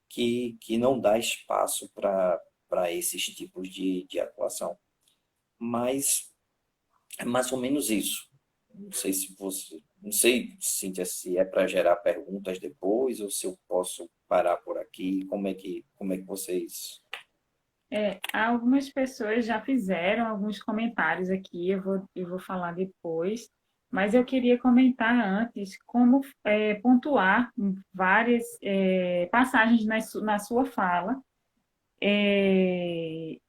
Speaker 3: que não dá espaço para esses tipos de atuação. Mas é mais ou menos isso. Não sei, Cíntia, se é para gerar perguntas depois ou se eu posso parar por aqui. Como é que vocês...
Speaker 1: algumas pessoas já fizeram alguns comentários aqui, eu vou falar depois, mas eu queria comentar antes como pontuar várias passagens na sua fala.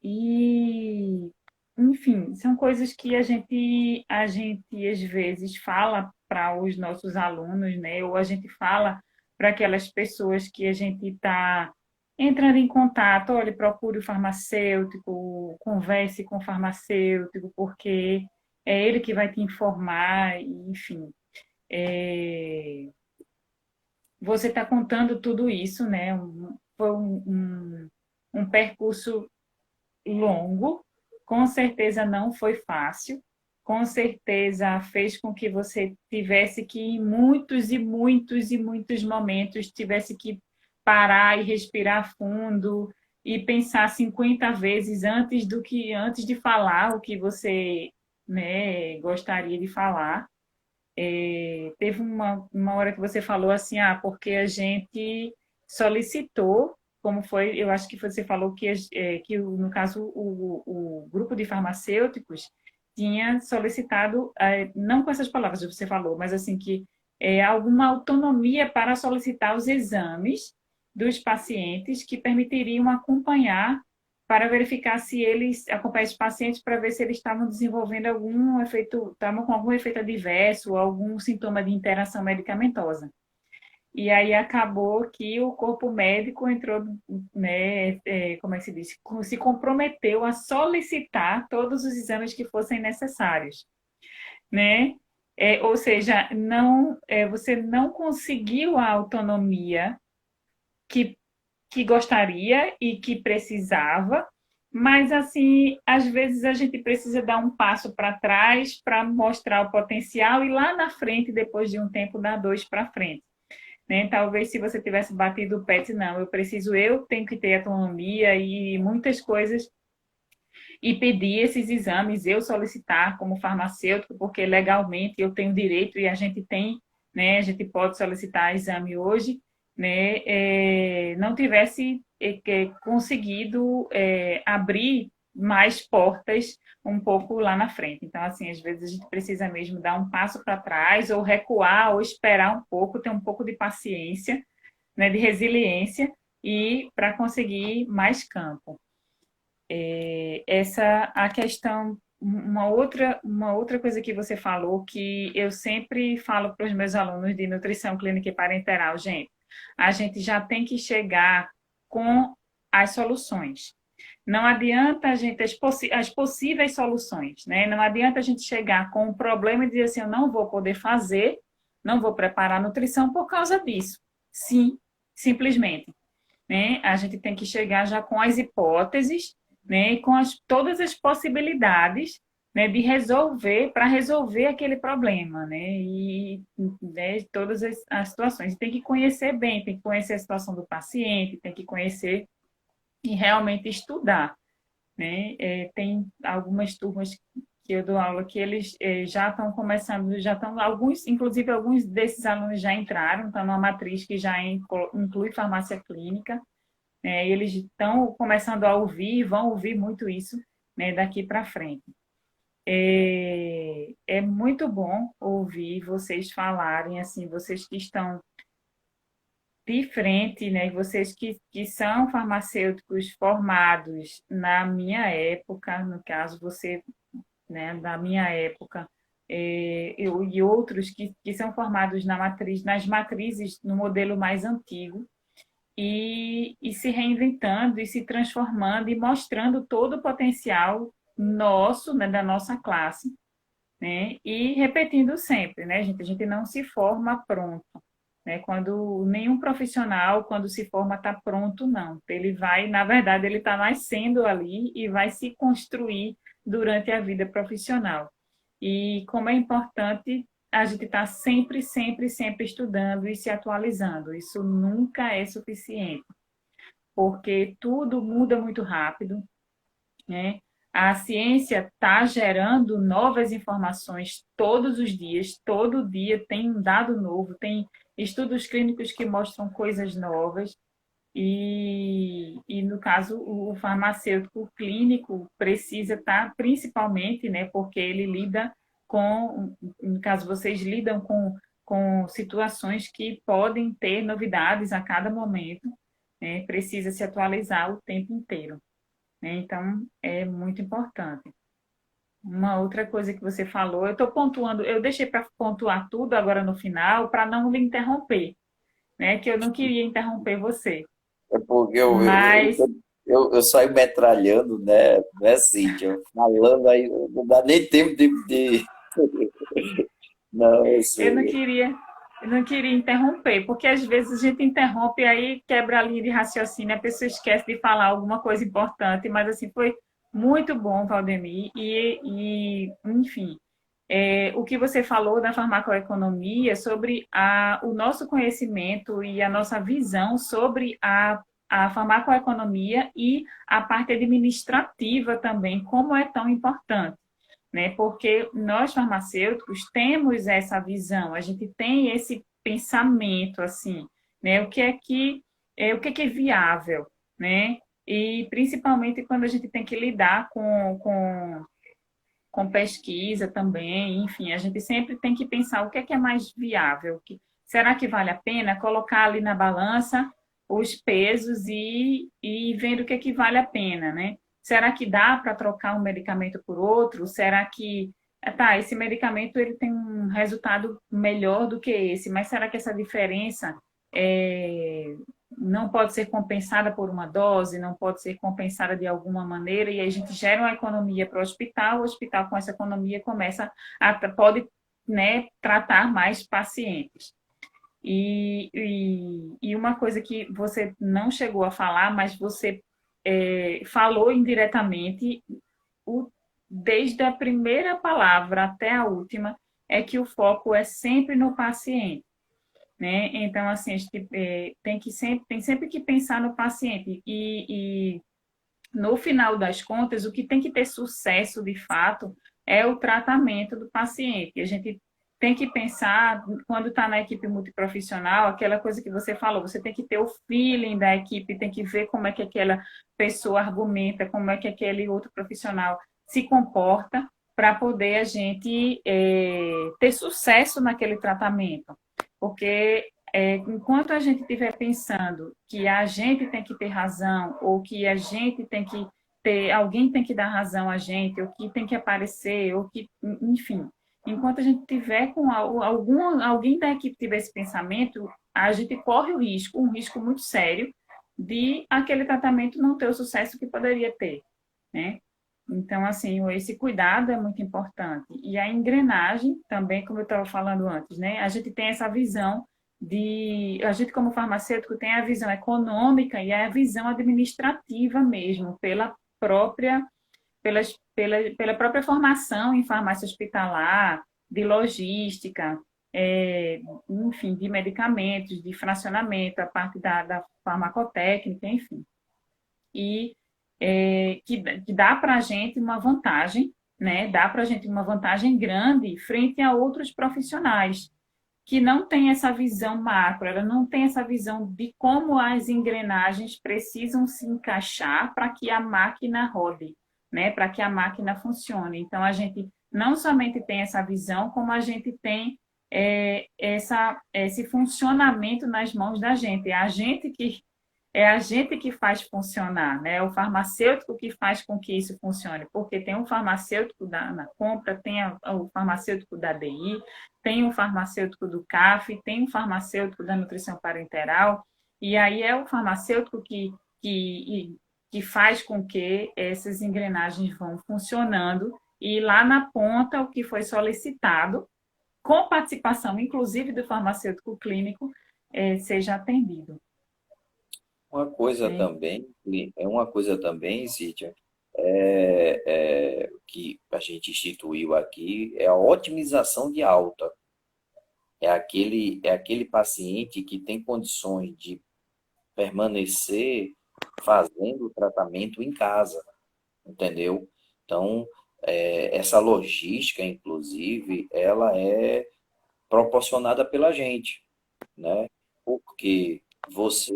Speaker 1: E, enfim, são coisas que a gente às vezes fala para os nossos alunos, né? Ou a gente fala para aquelas pessoas que a gente está entrando em contato, olha, procure o farmacêutico, converse com o farmacêutico, porque é ele que vai te informar, enfim. É, você está contando tudo isso, né? Foi um percurso longo, com certeza não foi fácil, com certeza fez com que você tivesse que, em muitos e muitos e muitos momentos, tivesse que parar e respirar fundo e pensar 50 vezes antes de falar o que você, né, gostaria de falar. Teve uma hora que você falou assim, porque a gente solicitou, como foi, eu acho que você falou que no caso, o grupo de farmacêuticos tinha solicitado, não com essas palavras que você falou, mas assim, que alguma autonomia para solicitar os exames dos pacientes que permitiriam acompanhar para verificar se eles acompanhar esses pacientes para ver se eles estavam desenvolvendo algum efeito, estavam com algum efeito adverso, algum sintoma de interação medicamentosa. E aí acabou que o corpo médico entrou, né, como é que se diz, se comprometeu a solicitar todos os exames que fossem necessários, né? Ou seja, você não conseguiu a autonomia que gostaria e que precisava, mas assim, às vezes a gente precisa dar um passo para trás para mostrar o potencial e lá na frente, depois de um tempo, dar dois para frente. Né? Talvez se você tivesse batido o pé, disse, não, eu tenho que ter autonomia e muitas coisas e pedir esses exames, eu solicitar como farmacêutico, porque legalmente eu tenho direito e a gente tem, né, a gente pode solicitar exame hoje, né, não tivesse conseguido abrir mais portas um pouco lá na frente. Então, assim, às vezes a gente precisa mesmo dar um passo para trás, ou recuar, ou esperar um pouco, ter um pouco de paciência, né, de resiliência, e para conseguir mais campo. Essa a questão, uma outra coisa que você falou, que eu sempre falo para os meus alunos de nutrição clínica e parenteral, gente, a gente já tem que chegar com as soluções. Não adianta a gente, as possíveis soluções, né? Não adianta a gente chegar com um problema e dizer assim, eu não vou poder fazer, não vou preparar a nutrição por causa disso. Sim, simplesmente. Né? A gente tem que chegar já com as hipóteses, né? E com todas as possibilidades, né? De resolver, para resolver aquele problema, né? E, né, todas as situações. Tem que conhecer bem, tem que conhecer a situação do paciente, tem que conhecer e realmente estudar, né? Tem algumas turmas que eu dou aula que eles já estão começando, já estão, alguns, inclusive alguns desses alunos já entraram, estão numa matriz que já inclui farmácia clínica, né? E eles estão começando a ouvir, vão ouvir muito isso, né, daqui para frente. É muito bom ouvir vocês falarem, assim, vocês que estão de frente, né? Vocês que são farmacêuticos formados na minha época, no caso, você, né, da minha época, e outros que são formados nas matrizes, no modelo mais antigo, e se reinventando e se transformando e mostrando todo o potencial nosso, né, da nossa classe, né? E repetindo sempre, né, gente? A gente não se forma pronto, né? Quando nenhum profissional, quando se forma, está pronto, não. Ele vai, na verdade, ele está nascendo ali e vai se construir durante a vida profissional. E como é importante a gente estar sempre, sempre, sempre estudando e se atualizando. Isso nunca é suficiente, porque tudo muda muito rápido, né? A ciência está gerando novas informações todos os dias, todo dia tem um dado novo, tem estudos clínicos que mostram coisas novas, no caso, o farmacêutico clínico precisa estar, principalmente, né, porque ele lida com, no caso, vocês lidam com situações que podem ter novidades a cada momento, né, precisa se atualizar o tempo inteiro, né, então é muito importante. Uma outra coisa que você falou, eu estou pontuando, eu deixei para pontuar tudo agora no final, para não lhe interromper, né, que eu não queria interromper você.
Speaker 3: É porque
Speaker 1: Mas
Speaker 3: eu saio metralhando, né, Cíntia? Falando aí, não dá nem tempo de... Não, eu
Speaker 1: eu não
Speaker 3: sei.
Speaker 1: queria, eu não queria interromper, porque às vezes a gente interrompe e aí quebra a linha de raciocínio, a pessoa esquece de falar alguma coisa importante, mas assim, foi muito bom, Valdemir, enfim, o que você falou da farmacoeconomia, sobre o nosso conhecimento e a nossa visão sobre a farmacoeconomia e a parte administrativa também, como é tão importante, né? Porque nós farmacêuticos temos essa visão, a gente tem esse pensamento assim, né? O que é viável, né? E principalmente quando a gente tem que lidar com pesquisa também, enfim, a gente sempre tem que pensar o que é mais viável, será que vale a pena colocar ali na balança os pesos e vendo o que vale a pena, né? Será que dá para trocar um medicamento por outro? Será que, tá, esse medicamento ele tem um resultado melhor do que esse, mas será que essa diferença é, não pode ser compensada por uma dose, não pode ser compensada de alguma maneira, e aí a gente gera uma economia para o hospital com essa economia pode, né, tratar mais pacientes. E uma coisa que você não chegou a falar, mas você falou indiretamente, desde a primeira palavra até a última, é que o foco é sempre no paciente, né? Então, assim, a gente tem sempre que pensar no paciente e no final das contas, o que tem que ter sucesso de fato é o tratamento do paciente. E a gente tem que pensar, quando está na equipe multiprofissional, aquela coisa que você falou, você tem que ter o feeling da equipe, tem que ver como é que aquela pessoa argumenta, como é que aquele outro profissional se comporta, para poder a gente ter sucesso naquele tratamento. Porque enquanto a gente estiver pensando que a gente tem que ter razão, ou que a gente tem que ter, alguém tem que dar razão a gente, ou que tem que aparecer, ou que, enfim, enquanto a gente tiver com alguém da equipe tiver esse pensamento, a gente corre o risco, um risco muito sério, de aquele tratamento não ter o sucesso que poderia ter, né? Então, assim, esse cuidado é muito importante. E a engrenagem, também, como eu estava falando antes, né? A gente tem essa visão a gente como farmacêutico tem a visão econômica e a visão administrativa mesmo, pela própria formação em farmácia hospitalar, de logística, enfim, de medicamentos, de fracionamento, a parte da farmacotécnica, enfim. E que dá para a gente uma vantagem, né? Dá para a gente uma vantagem grande frente a outros profissionais que não tem essa visão macro, ela não tem essa visão de como as engrenagens precisam se encaixar para que a máquina rode, né, para que a máquina funcione. Então, a gente não somente tem essa visão, como a gente tem esse funcionamento nas mãos da gente. É a gente que faz funcionar, né? É o farmacêutico que faz com que isso funcione, porque tem um farmacêutico na compra, tem o farmacêutico da DI, tem o farmacêutico do CAF, tem o farmacêutico da nutrição parenteral, e aí é o farmacêutico que faz com que essas engrenagens vão funcionando e lá na ponta o que foi solicitado, com participação inclusive do farmacêutico clínico, seja atendido.
Speaker 3: Uma coisa
Speaker 1: Né?
Speaker 3: também, Cíntia, que a gente instituiu aqui, é a otimização de alta. É aquele paciente que tem condições de permanecer fazendo o tratamento em casa, entendeu? Então, essa logística, inclusive, ela é proporcionada pela gente, né? Porque você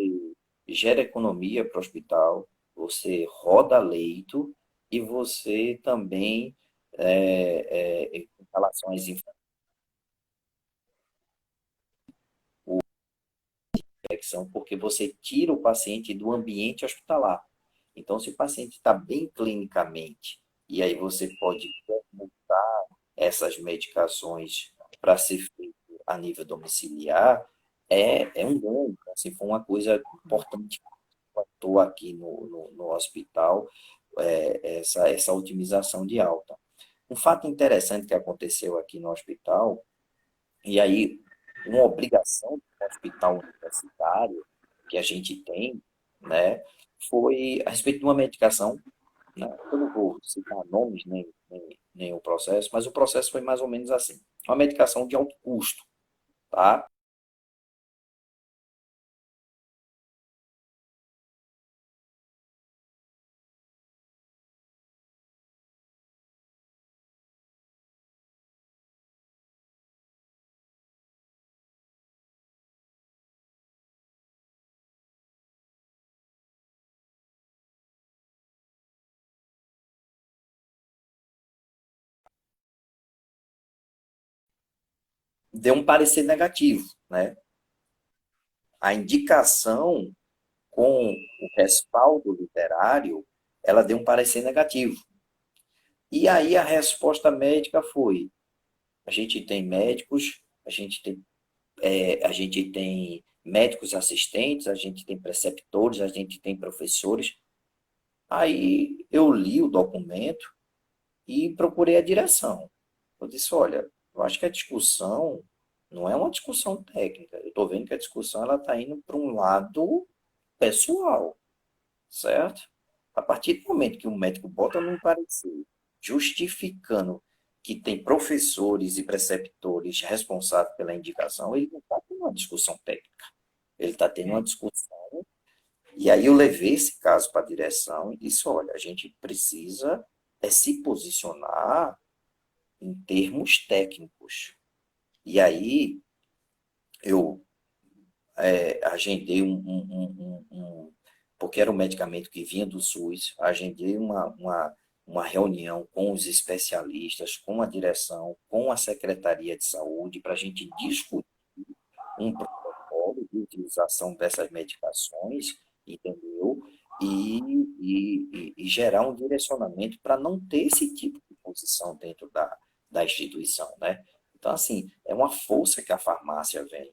Speaker 3: gera economia para o hospital, você roda leito e você também, em relação às infecções, porque você tira o paciente do ambiente hospitalar. Então, se o paciente está bem clinicamente, e aí você pode permutar essas medicações para ser feito a nível domiciliar, é um ganho. Assim, foi uma coisa importante que eu estou aqui no hospital, essa otimização de alta. Um fato interessante que aconteceu aqui no hospital, e aí uma obrigação do hospital universitário que a gente tem, né, foi a respeito de uma medicação, né, eu não vou citar nomes nem o processo, mas o processo foi mais ou menos assim. Uma medicação de alto custo, tá? Deu um parecer negativo, né? A indicação com o respaldo literário, ela deu um parecer negativo. E aí a resposta médica foi: a gente tem médicos, a gente tem médicos assistentes, a gente tem preceptores, a gente tem professores. Aí eu li o documento e procurei a direção. Eu disse, olha, eu acho que a discussão não é uma discussão técnica. Eu estou vendo que a discussão ela está indo para um lado pessoal, certo? A partir do momento que o médico bota num parecer justificando que tem professores e preceptores responsáveis pela indicação, ele não está tendo uma discussão técnica. Ele está tendo uma discussão. E aí eu levei esse caso para a direção e disse, olha, a gente precisa se posicionar em termos técnicos. E aí eu agendei porque era um medicamento que vinha do SUS, agendei uma reunião com os especialistas, com a direção, com a Secretaria de Saúde, para a gente discutir um protocolo de utilização dessas medicações, entendeu? E gerar um direcionamento para não ter esse tipo de posição dentro da instituição, né? Então, assim, é uma força que a farmácia vem.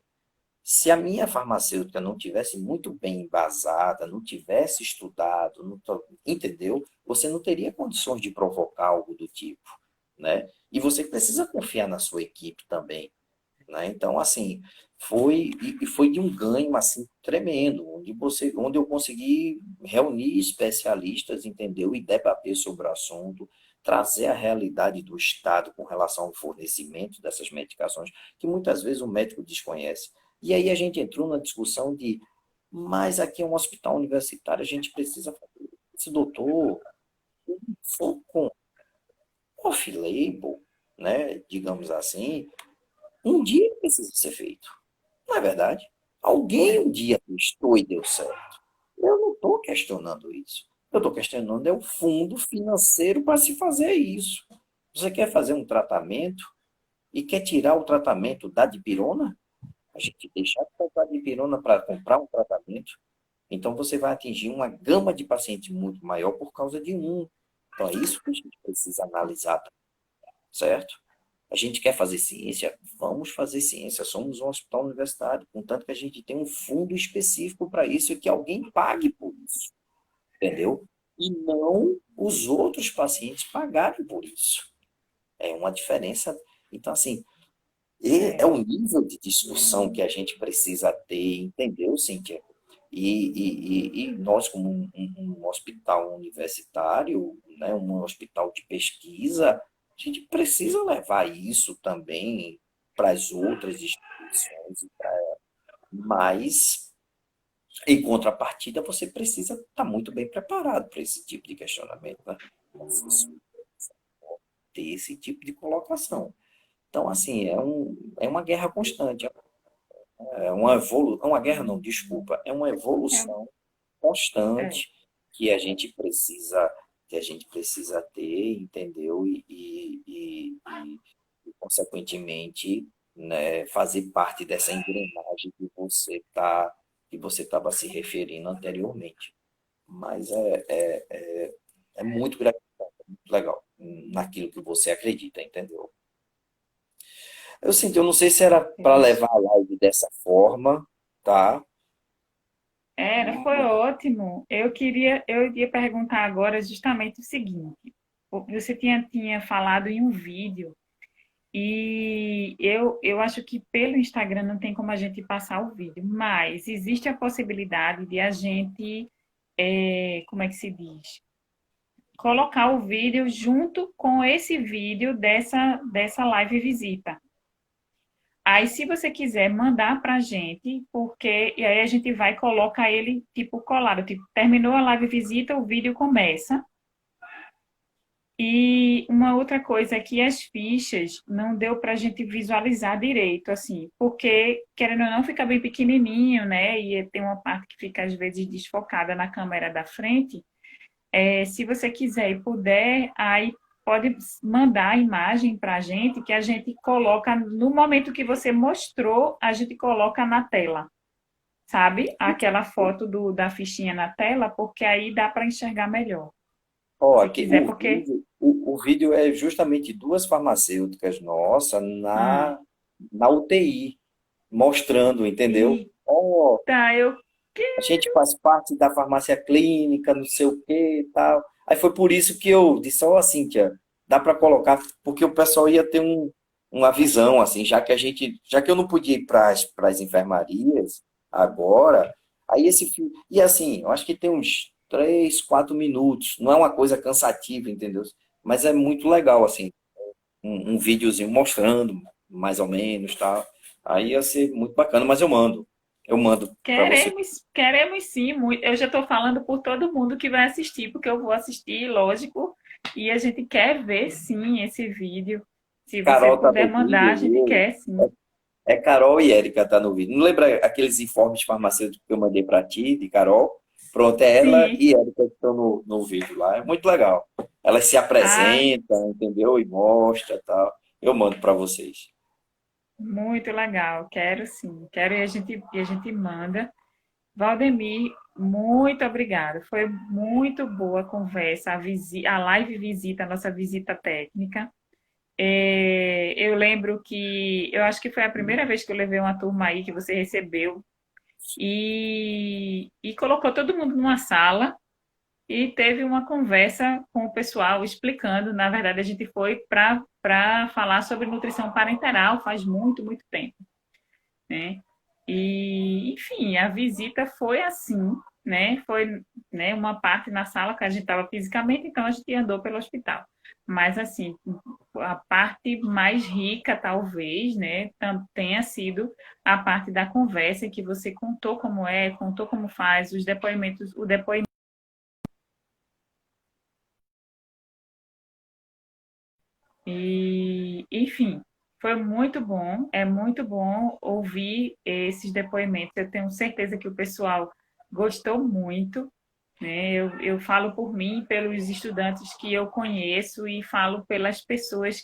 Speaker 3: Se a minha farmacêutica não tivesse muito bem embasada, não tivesse estudado, entendeu? Você não teria condições de provocar algo do tipo, né? E você precisa confiar na sua equipe também, né? Então, assim, foi de um ganho assim tremendo, onde eu consegui reunir especialistas, entendeu? E debater sobre o assunto, trazer a realidade do Estado com relação ao fornecimento dessas medicações, que muitas vezes o médico desconhece. E aí a gente entrou na discussão de, mas aqui é um hospital universitário, a gente precisa fazer esse doutor, for com off-label, né, digamos assim, um dia precisa ser feito. Não é verdade? Alguém um dia testou e deu certo. Eu não estou questionando isso. Eu estou questionando é o fundo financeiro para se fazer isso. Você quer fazer um tratamento e quer tirar o tratamento da dipirona? A gente deixar de comprar dipirona para comprar um tratamento. Então você vai atingir uma gama de pacientes muito maior por causa de um. Então é isso que a gente precisa analisar, certo? A gente quer fazer ciência, vamos fazer ciência. Somos um hospital universitário, contanto que a gente tem um fundo específico para isso e que alguém pague por isso, entendeu? E não os outros pacientes pagarem por isso. É uma diferença. Então, assim, é um nível de discussão que a gente precisa ter, entendeu, Cíntia? E nós, como um hospital universitário, né, um hospital de pesquisa, a gente precisa levar isso também para as outras instituições, mas, em contrapartida, você precisa estar muito bem preparado para esse tipo de questionamento, né? Ter esse tipo de colocação. Então, assim, é uma guerra constante, é uma guerra não, desculpa, é uma
Speaker 1: É,
Speaker 3: evolução
Speaker 1: é.
Speaker 3: constante que a gente precisa ter, entendeu? Consequentemente, né, fazer parte dessa engrenagem que você estava se referindo anteriormente. Mas é muito gratificante, é muito legal naquilo que você acredita, entendeu? Eu não sei se era para levar a live dessa forma, tá?
Speaker 1: Era, foi ótimo. Eu iria perguntar agora justamente o seguinte: você tinha falado em um vídeo, e eu acho que pelo Instagram não tem como a gente passar o vídeo, mas existe a possibilidade de a gente, como é que se diz? Colocar o vídeo junto com esse vídeo dessa live visita. Aí, se você quiser mandar para a gente, porque e aí a gente vai e coloca ele tipo colado, tipo, terminou a live visita, o vídeo começa. E uma outra coisa é que as fichas não deu para a gente visualizar direito, assim, porque, querendo ou não, fica bem pequenininho, né? E tem uma parte que fica, às vezes, desfocada na câmera da frente. Se você quiser e puder, aí pode mandar a imagem para que a gente coloca, no momento que você mostrou, a gente coloca na tela, sabe? Aquela foto da fichinha na tela, porque aí dá para enxergar melhor.
Speaker 3: Ó,
Speaker 1: Se
Speaker 3: aqui,
Speaker 1: quiser, porque...
Speaker 3: o vídeo é justamente duas farmacêuticas nossa
Speaker 1: Ah,
Speaker 3: na UTI, mostrando, entendeu?
Speaker 1: eita,
Speaker 3: Ó,
Speaker 1: eu...
Speaker 3: a gente faz parte da farmácia clínica, não sei o que e tal. Aí foi por isso que eu disse, ó, Cíntia, dá para colocar, porque o pessoal ia ter uma visão, assim, já que eu não podia ir para as enfermarias agora, aí esse filme, e assim, eu acho que tem uns 3, 4 minutos, não é uma coisa cansativa, entendeu? Mas é muito legal, assim, um videozinho mostrando, mais ou menos, tal. Aí ia ser muito bacana, mas eu mando para você.
Speaker 1: Queremos sim, muito. Eu já estou falando por todo mundo que vai assistir, porque eu vou assistir, lógico, e a gente quer ver sim esse vídeo. Se você
Speaker 3: Carol tá
Speaker 1: puder
Speaker 3: no
Speaker 1: mandar, a gente
Speaker 3: vídeo.
Speaker 1: quer sim.
Speaker 3: É Carol e Érica tá no vídeo. Não lembra aqueles informes farmacêuticos que eu mandei para ti, de Carol? Pronto, é ela
Speaker 1: Sim.
Speaker 3: e Érica que estão no vídeo lá. É muito legal. Elas se
Speaker 1: Ah,
Speaker 3: apresentam, entendeu? E mostra tal. Eu mando para vocês.
Speaker 1: muito legal. Quero sim. Quero e a gente manda. Valdemir, muito obrigada. Foi muito boa a conversa, a live visita, a nossa visita técnica. Eu lembro que eu acho que foi a primeira vez que eu levei uma turma aí que você recebeu e colocou todo mundo numa sala e teve uma conversa com o pessoal explicando. Na verdade, a gente foi para falar sobre nutrição parenteral faz muito, muito tempo, né? E, enfim, a visita foi assim, né? Foi, né, uma parte na sala que a gente estava fisicamente, então a gente andou pelo hospital. Mas, assim, a parte mais rica, talvez, né, tenha sido a parte da conversa em que você contou como é, contou como faz, os depoimentos, o depoimento. E, enfim, foi muito bom, é muito bom ouvir esses depoimentos. Eu tenho certeza que o pessoal gostou muito, né? Eu falo por mim, pelos estudantes que eu conheço e falo pelas pessoas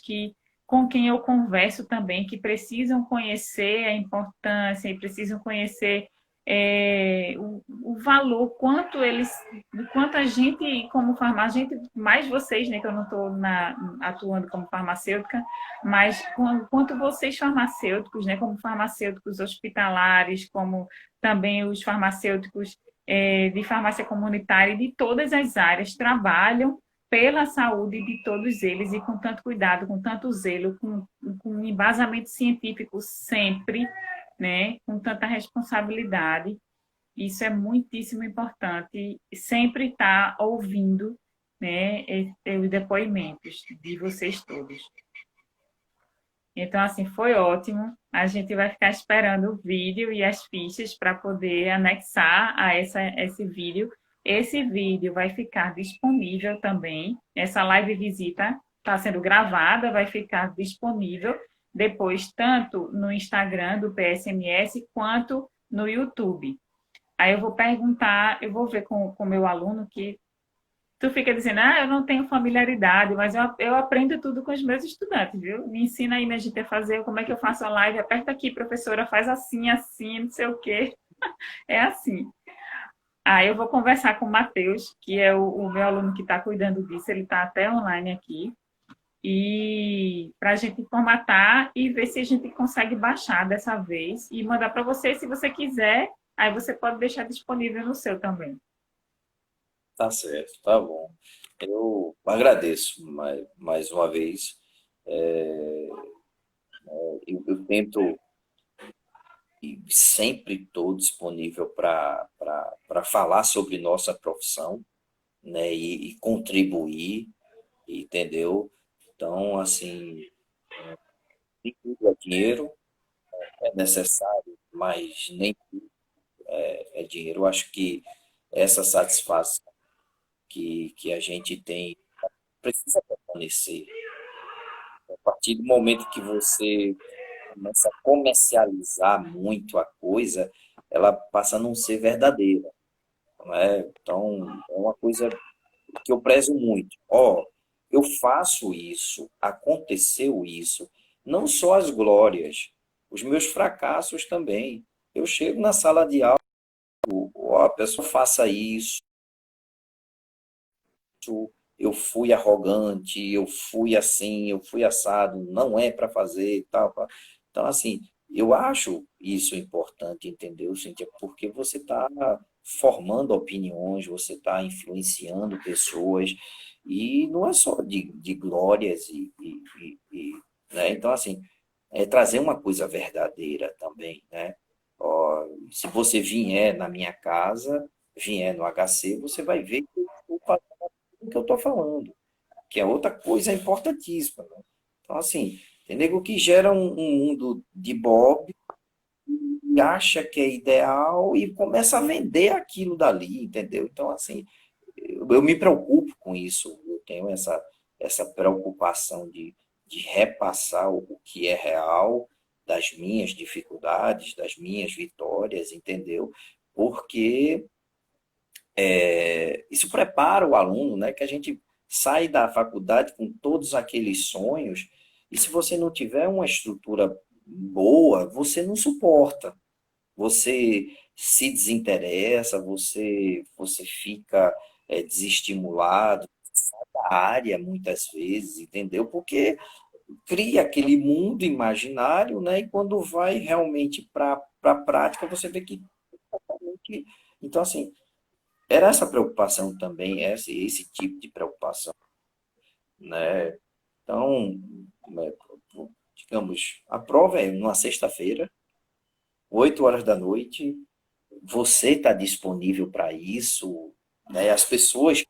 Speaker 1: com quem eu converso também, que precisam conhecer a importância e precisam conhecer o valor, quanto a gente, como farmacêutica, mais vocês, né, que eu não estou atuando como farmacêutica, mas quanto vocês farmacêuticos, né, como farmacêuticos hospitalares, como também os farmacêuticos de farmácia comunitária e de todas as áreas trabalham pela saúde de todos eles e com tanto cuidado, com tanto zelo, com embasamento científico sempre, né, com tanta responsabilidade. Isso é muitíssimo importante, sempre estar ouvindo, né, os depoimentos de vocês todos. Então, assim, foi ótimo. A gente vai ficar esperando o vídeo e as fichas para poder anexar a esse vídeo. Esse vídeo vai ficar disponível também. Essa live visita está sendo gravada, vai ficar disponível depois, tanto no Instagram do PSMS, quanto no YouTube. Aí eu vou perguntar, eu vou ver com o meu aluno que tu fica dizendo, eu não tenho familiaridade, mas eu aprendo tudo com os meus estudantes, viu? Me ensina aí a gente a fazer, como é que eu faço a live, aperta aqui, professora, faz assim, assim, não sei o quê. É assim. Aí eu vou conversar com o Matheus, que é o meu aluno que está cuidando disso, ele está até online aqui, e para a gente formatar e ver se a gente consegue baixar dessa vez e mandar para você, se você quiser, aí você pode deixar disponível no seu também.
Speaker 3: Tá certo, tá bom. Eu agradeço mais uma vez. É, eu tento e sempre estou disponível para falar sobre nossa profissão, né, e contribuir, entendeu? Então, assim, nem tudo é dinheiro, é necessário, mas nem tudo é dinheiro. Eu acho que essa satisfação que a gente tem precisa permanecer. A partir do momento que você começa a comercializar muito a coisa, ela passa a não ser verdadeira, não é? Então, é uma coisa que eu prezo muito. Eu faço isso, aconteceu isso, não só as glórias, os meus fracassos também. Eu chego na sala de aula, a pessoa faça isso, eu fui arrogante, eu fui assim, eu fui assado, não é para fazer e tal. Então, assim, eu acho isso importante, entendeu, Cíntia? Porque você está formando opiniões, você está influenciando pessoas, e não é só de glórias né? Então, assim, é trazer uma coisa verdadeira também, né? Ó, se você vier na minha casa, vier no HC, você vai ver que eu estou o que eu estou falando, que é outra coisa importantíssima, né? Então, assim, tem nego que gera um mundo de Bob e acha que é ideal e começa a vender aquilo dali, entendeu? Então, assim, eu me preocupo com isso, eu tenho essa preocupação de repassar o que é real, das minhas dificuldades, das minhas vitórias, entendeu? Porque isso prepara o aluno, né, que a gente sai da faculdade com todos aqueles sonhos, e se você não tiver uma estrutura boa, você não suporta. Você se desinteressa, você fica desestimulado, sai da área muitas vezes, entendeu? Porque cria aquele mundo imaginário, né? E quando vai realmente para a prática, você vê que totalmente. Então, assim, era essa preocupação também, esse tipo de preocupação, né? Então, né, digamos, a prova é numa sexta-feira, 8 horas da noite, você está disponível para isso, né? As pessoas que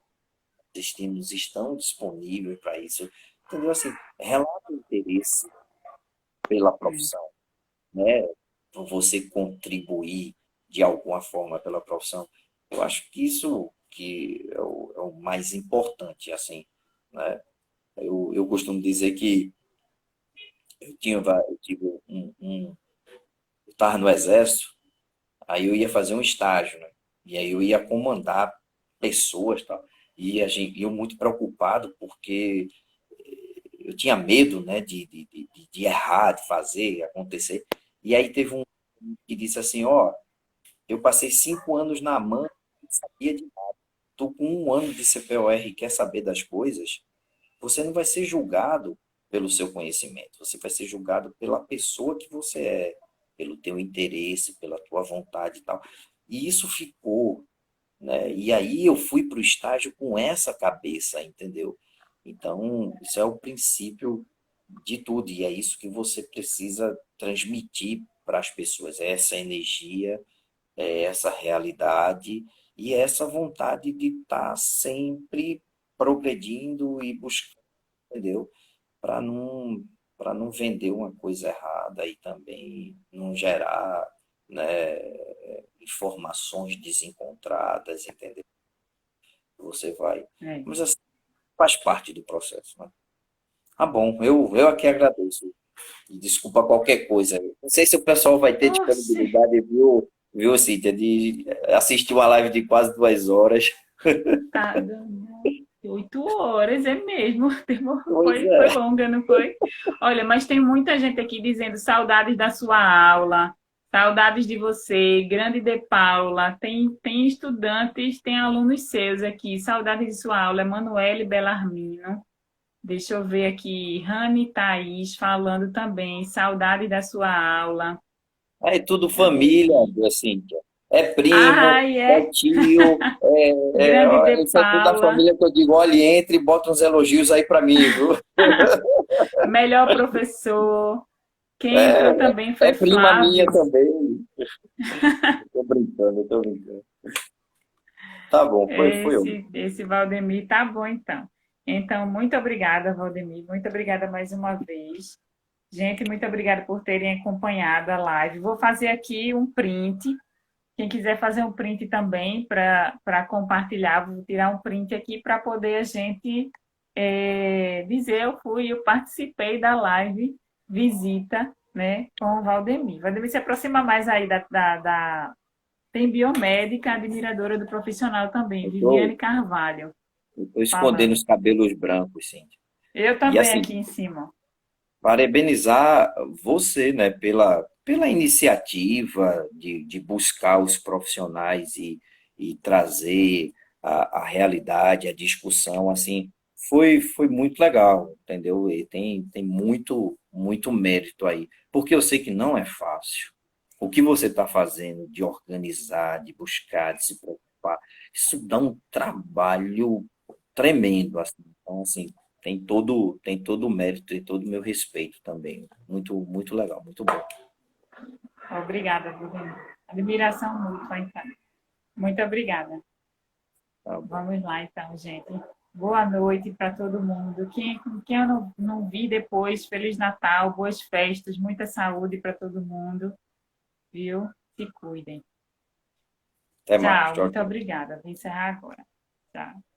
Speaker 3: assistimos estão disponíveis para isso, entendeu? Assim, relata o interesse pela profissão, né? Por você contribuir de alguma forma pela profissão. Eu acho que isso que é o mais importante, assim, né? Eu costumo dizer que eu tive eu estava no exército, aí eu ia fazer um estágio, né? E aí eu ia comandar. pessoas, tal. Eu muito preocupado porque eu tinha medo, né, de errar, de fazer, acontecer. E aí teve um que disse assim, ó, eu passei 5 anos na AMAN, não sabia de nada. Tu com 1 ano de CPOR e quer saber das coisas, você não vai ser julgado pelo seu conhecimento, você vai ser julgado pela pessoa que você é, pelo teu interesse, pela tua vontade e tal. E isso ficou, né? E aí eu fui para o estágio com essa cabeça, entendeu? Então, isso é o princípio de tudo, e é isso que você precisa transmitir para as pessoas, é essa energia, é essa realidade e essa vontade de estar sempre progredindo e buscando, entendeu? Para não vender uma coisa errada e também não gerar, né, informações desencontradas, entendeu? Você vai.
Speaker 1: É.
Speaker 3: Mas assim, faz parte do processo, né? Ah, bom, eu aqui agradeço. E desculpa qualquer coisa. Não sei se o pessoal vai ter
Speaker 1: Oxe,
Speaker 3: disponibilidade, viu, Cíntia, de assistir uma live de quase 2 horas.
Speaker 1: tá dando 8 horas, é mesmo.
Speaker 3: Pois
Speaker 1: Foi
Speaker 3: é.
Speaker 1: longa, não foi? Olha, mas tem muita gente aqui dizendo saudades da sua aula, saudades de você, grande De Paula. Tem estudantes, tem alunos seus aqui, saudades de sua aula, Emanuele Bellarmino. Deixa eu ver aqui, Rani Thaís falando também, saudade da sua aula.
Speaker 3: É tudo
Speaker 1: Cadê
Speaker 3: família,
Speaker 1: aqui?
Speaker 3: Cíntia. É primo,
Speaker 1: Ai,
Speaker 3: é
Speaker 1: é,
Speaker 3: tio,
Speaker 1: grande
Speaker 3: ó,
Speaker 1: De
Speaker 3: isso é tudo da
Speaker 1: Paula.
Speaker 3: família que eu digo, olhe, entre e bota uns elogios aí para mim, viu?
Speaker 1: Melhor professor. Quem entrou
Speaker 3: É,
Speaker 1: também
Speaker 3: é
Speaker 1: foi
Speaker 3: prima minha
Speaker 1: Flávio.
Speaker 3: também. Tô brincando, tô brincando. Tá bom, foi ótimo.
Speaker 1: Esse Valdemir tá bom, então. Então, muito obrigada, Valdemir. Muito obrigada mais uma vez. Gente, muito obrigada por terem acompanhado a live. Vou fazer aqui um print. Quem quiser fazer um print também para compartilhar, vou tirar um print aqui para poder a gente dizer eu participei da live visita, né, com o Valdemir. Valdemir se aproxima mais aí tem biomédica, admiradora do profissional também,
Speaker 3: Eu
Speaker 1: Viviane
Speaker 3: tô,
Speaker 1: Carvalho,
Speaker 3: eu tô escondendo
Speaker 1: falando.
Speaker 3: os cabelos brancos, Cíntia.
Speaker 1: Eu
Speaker 3: E
Speaker 1: também
Speaker 3: assim,
Speaker 1: aqui em cima.
Speaker 3: parabenizar você, né, pela iniciativa de buscar os profissionais e trazer a realidade, a discussão, assim, foi muito legal, entendeu? E tem muito mérito aí, porque eu sei que não é fácil. O que você está fazendo de organizar, de buscar, de se preocupar, isso dá um trabalho tremendo, assim. Então, assim, tem todo o mérito e todo o meu respeito também. Muito, muito legal, muito bom.
Speaker 1: Obrigada, Viviane. Admiração mútua, então. Muito obrigada.
Speaker 3: Tá bom.
Speaker 1: Vamos lá, então, gente. Boa noite para todo mundo. Quem eu não vi depois, Feliz Natal, boas festas, muita saúde para todo mundo, viu? Se cuidem.
Speaker 3: Até mais.
Speaker 1: Tchau,
Speaker 3: Tchau,
Speaker 1: muito
Speaker 3: tchau.
Speaker 1: obrigada. Vou encerrar agora. Tchau.